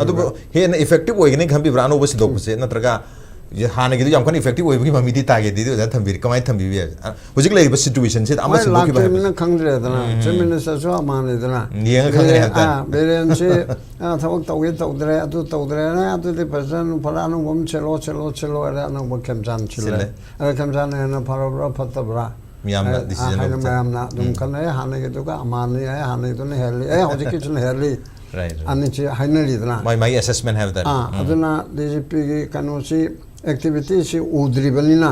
अदु हेन इफेक्टिव ओइगने खंबि ब्रानो बस दोपसे नत्रगा ये हाने गिदु याम कन इफेक्टिव ओइबगी ममिदि तागे दिदु जा थंबि कमाय थंबि बे हुजिक लेबा सिचुएशन से अमा सिंदोकि बा लामिना खंगरे दना चमिना ससो अमाने दना नियंग खंगरे हता बेरेन से थबक तौगे तौदरे ना अदु दे पर्सन फलानो बम चलो अरे अनो बकेमजान चिले अरे केमजान ने फरब्रा फतब्रा मियामना डिसीजन हाने मियामना दुम कने हाने के दुका अमाने है हाने तो ने हेली हजिक किचन हेली राइट अनि चे हाइनली दना माय असेसमेंट हैव दैट अदुना डीजीपी की कनोसी एक्टिविटी से उद्रिबनिना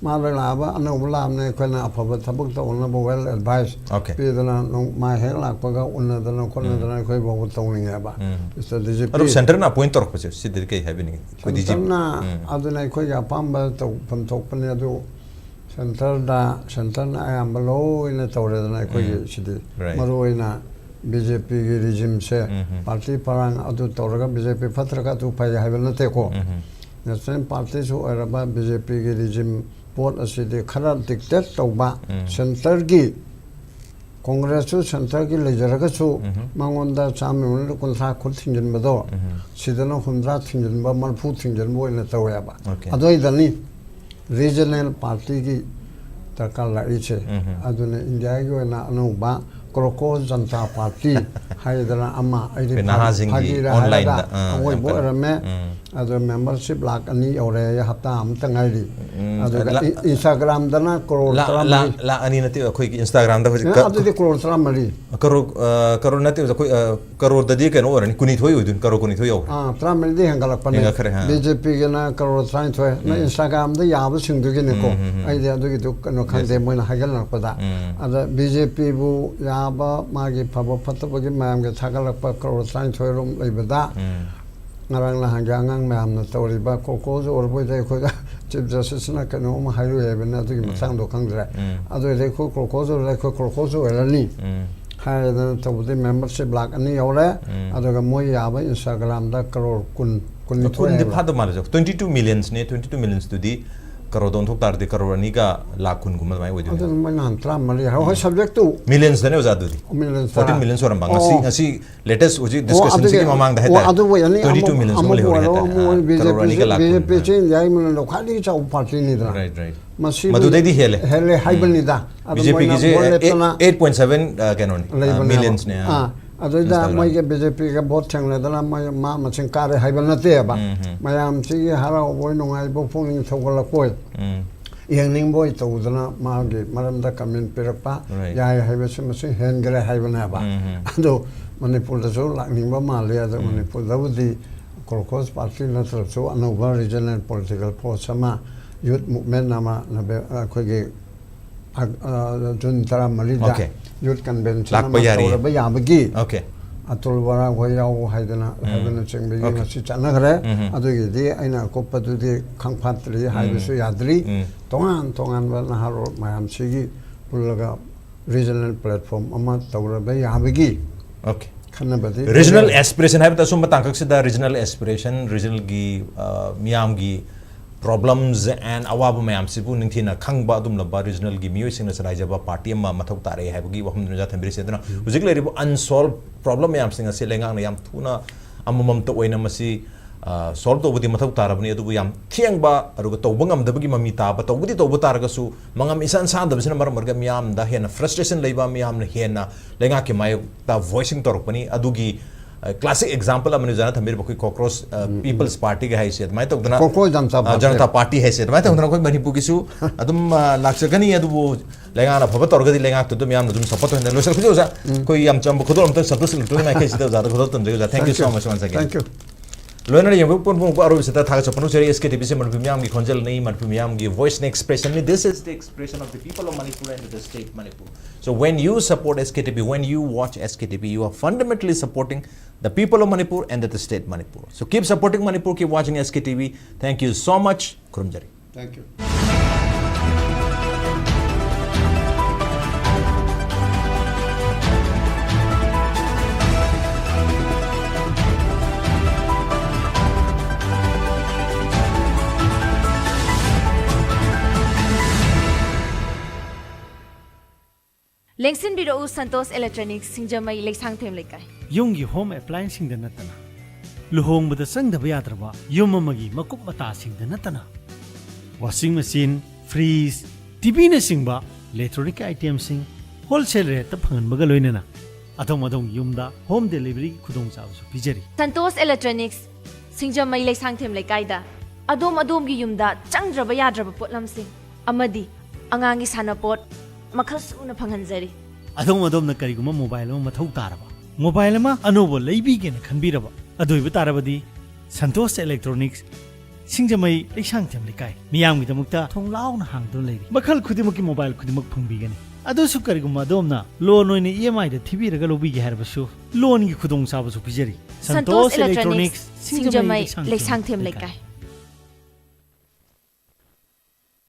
माला लाबा अनोबलामने कोना अफब थबक तो उन वेल एडवाइस पेदना मा हे लापगा उन्नदना कोनदना कोइ बहु तौनियाबा इस डीजीपी अरु सेंटर ना पॉइंट तोरक पसे सिदर के हैबिनी कोइ डीजीपी ना अदुना कोइ अपाम्बा तो फम थोकपने अदु सेंटर ना आम्बलो इन तौरेदना कोइ सिदि मरोइना बीजेपी की रिजिम से पार्टी परंग अदु तौरगा बीजेपी फत्रका तु फाय हाइबल नते को नेशनल पार्टी सु अरबा बीजेपी की रिजिम पोट असिदे खरा डिक्टेट तौबा सेंटर की कांग्रेस सु सेंटर की लेजरगा सु मंगोंदा चामिमुन कुंथा खुद थिंजनबदो सिदना हुंद्रा थिंजनबा मरफु थिंजनबो इन तौयाबा अदोइदनी रीजनल पार्टी की दरकार लाई छे अदुने इंडिया की ना अनोबा क्रोको जनता पार्टी हाइदरा अमा आइदि ऑनलाइन ओइ बोरमे अदो मेंबरशिप लाख अनि औरे हप्ता हम तंगाइदि अदो इंस्टाग्राम दना करोड़ ला अनि नति अखोइ इंस्टाग्राम दा अदो करोड़ तरा मरी करोड़ नति अखोइ करोड़ ददि केनो ओरनि कुनि थोइ ओइदुन करोड़ कुनि थोइ औ तरा मरी दे हंगलक पने बीजेपी के ना करोड़ तरा थोइ ना इंस्टाग्राम दा याब सिंदु के neko आइदि अदो कि कनो खंदे मोइना हागल नपदा अदो बीजेपी बु याबा मागी फबो फतबगी माम के थागलक प करोड़ तरा थोइ रोम लैबदा ngarang la hangga ngang mam na tori ba ko zo or boy dai ko chief justice na ka no ma hairu he ben na du ma sang do khang dra ado dai ko zo dai ko zo era ni ha da to bu membership block ani yore ado ga moy ya ba instagram da crore kun di phad mar jo 22 millions ne 22 millions to di crore दोन थोक तार दे करोड़ नहीं का लाख कुन घुमल my वजु अदन मन हंत्रा मली हो सब्जेक्ट टू मिलियंस दने उजादु दी 14 मिलियंस और बंगा सी लेटेस्ट उजी डिस्कशन से की मांग दहता 22 मिलियंस मले हो रहता करोड़ नहीं का लाख बीजेपी चेंज जाय मन लो खाली चाउ पार्टी नि दा राइट मसी मधु दे दी हेले हाइबल नि दा बीजेपी की जे 8.7 कैनोन मिलियंस ने अदुदा मय बीजेपी का वोट थंगलेदना मय मा मचिं कारे हाइबल नते बा मयाम सिगी हाराव बोय नोंगाय बो फोंनि थौगलकपोय यंगनिंग बोय तौदना मागे मरमदा कमेंट पेरपा याय हाइबसे मसिं हेनगरे हाइबना बा अदो मणिपुर दसो लाकनिंबा माले अदो मणिपुर दबुदी कोलकोस पार्टी नत्रसो अनोवा रीजनल पॉलिटिकल फोर्स समा यूथ मूवमेंट नामा नबे खोगे जुन तरा मलिदा यूथ कन्वेंशन तौरबा याबगी अतुल बरा होयाव हाइदना हाइदना चेंबेगी मसी चनगरे अदुगिदि आइना कोपदुदि खंफात्रि हाइबसु याद्रि तोंगान बा नहारो मायाम सिगी पुलगा रीजनल प्लेटफॉर्म अमा तौरबा याबगी ओके खनबदि रीजनल एस्पिरेशन है तसुम तांकक्सिदा रीजनल एस्पिरेशन रीजनल गी मियाम गी problems and awab mayam sibu ningthina khangba dum laba regional gi mioi singna sarajaba party ma mathok tare haibagi wahum ja thambiri sedna hujik leribu unsolved problem mayam singa se lengang na yam thuna amamam to oina masi solve to budi mathok tarabni adu yam thiengba aruga to bangam dabagi mami ta ba to budi to butar ga su mangam isan san dabsina mar marga miyam da hena frustration leiba miyam na hena lenga ki mai ta voicing torpani adugi classic example अमने जना थमिर बखोई cockroach peoples party के हैसियत my तौदना Cockroach Janata party. Janata party हैसियत my तौदना कोई मणिपुर किसु अदुम लाक्सगनी अदुबो लेंगाना फबत तौरगदी लेंगा तो याम दुम सपोर्ट होने लोसल खुजो जा कोई याम चम खुदो हम तो संतोष इलेक्ट्रॉनिक माय कैसे जा खुदो तुम जा thank you so much once again Thank you. लोना ने यंग पुन पुन आरो सेता थागा चपनु चरी एसके टीवी से मनपु मियाम की खंजल नहीं मनपु मियाम की वॉइस ने एक्सप्रेशन ने this is the expression of the people of Manipur and the state Manipur so when you support SKTV when you watch SKTV you are fundamentally supporting the people of Manipur and the state Manipur so keep supporting Manipur keep watching SKTV thank you so much Kurumjari Thank you. लेंसिन बिरो संतोष electronics सिंजमई लेक्सांगथेम लेकाय ꯌꯨꯝꯒꯤ home ꯑꯦꯄ꯭ꯂꯥꯏꯟꯁꯤꯡꯗ ꯅꯠꯇꯅ ꯂꯨꯍꯣꯡꯕꯗ ꯆꯪꯗꯕ ꯌꯥꯗ꯭ꯔꯕ ꯌꯨꯝ ꯑꯃꯒꯤ ꯃꯀꯨꯞ ꯃꯇꯥꯁꯤꯡꯗ ꯅꯠꯇꯅ ꯋꯥꯁꯤꯡ ꯃꯦꯆꯤꯟ ꯐ꯭ꯔꯤꯖ ꯇꯤꯚꯤꯅꯆꯤꯡꯕ ꯏꯂꯦꯛꯇ꯭ꯔꯣꯅꯤꯛ ꯑꯥꯏꯇꯦꯝꯁꯤꯡ ꯍꯣꯜꯁꯦꯜ ꯔꯦꯠꯇ ꯐꯪꯍꯟꯕꯒ ꯂꯣꯏꯅꯅ ꯑꯗꯣꯝ ꯑꯗꯣꯝꯒꯤ ꯌꯨꯝꯗ ꯍꯣꯝ ꯗꯦꯂꯤꯚꯔꯤꯒꯤ ꯈꯨꯗꯣꯡꯆꯥꯕꯁꯨ ꯄꯤꯖꯔꯤ संतोष इलेक्ट्रॉनिक्स सिंजमई लेक्सांगथेम लेकायदा अदोम की युमदा चंद्रब याद्रब पोटलमसिंग अमदी अंगांगी सानापोट मखल सुना फंगहनजरी ꯑꯗꯣꯝꯅ ꯀꯔꯤꯒꯨꯝꯕ ꯃꯣꯕꯥꯏꯜ ꯑꯃ ꯃꯊꯧ ꯇꯥꯔꯕ ꯃꯣꯕꯥꯏꯜ ꯑꯃ ꯑꯅꯧꯕ ꯂꯩꯕꯤꯒꯦꯅ ꯈꯟꯕꯤꯔꯕ ꯑꯗꯨꯏꯕ ꯇꯥꯔꯕꯗꯤ ꯁꯟꯇꯣꯁ ꯏꯂꯦꯛꯇ꯭ꯔꯣꯅꯤꯛꯁ ꯁꯤꯡꯖꯃꯩ ꯂꯩꯁꯥꯡꯊꯦꯝ ꯂꯩꯀꯥꯏ ꯃꯤꯌꯥꯝꯒꯤꯗꯃꯛꯇ ꯊꯣꯡ ꯂꯥꯎꯅ ꯍꯥꯡꯗꯨꯅ ꯂꯩꯔꯤ ꯃꯈꯜ ꯈꯨꯗꯤꯡꯃꯛꯀꯤ ꯃꯣꯕꯥꯏꯜ ꯈꯨꯗꯤꯡꯃꯛ ꯐꯪꯕꯤꯒꯅꯤ ꯑꯗꯨꯁꯨ ꯀꯔꯤꯒꯨꯝꯕ ꯑꯗꯣꯝꯅ ꯂꯣꯟ ꯑꯣꯏꯅ EMIꯗ ꯊꯤꯕꯤꯔꯒ ꯂꯧꯕꯤꯒꯦ ꯍꯥꯏꯔꯕꯁꯨ ꯂꯣꯟꯒꯤ ꯈꯨꯗꯣꯡꯆꯥꯕꯁꯨ ꯄꯤꯖꯔꯤ संतोष इलेक्ट्रॉनिक्स सिंजमई लेक्सांगथेम लेकाय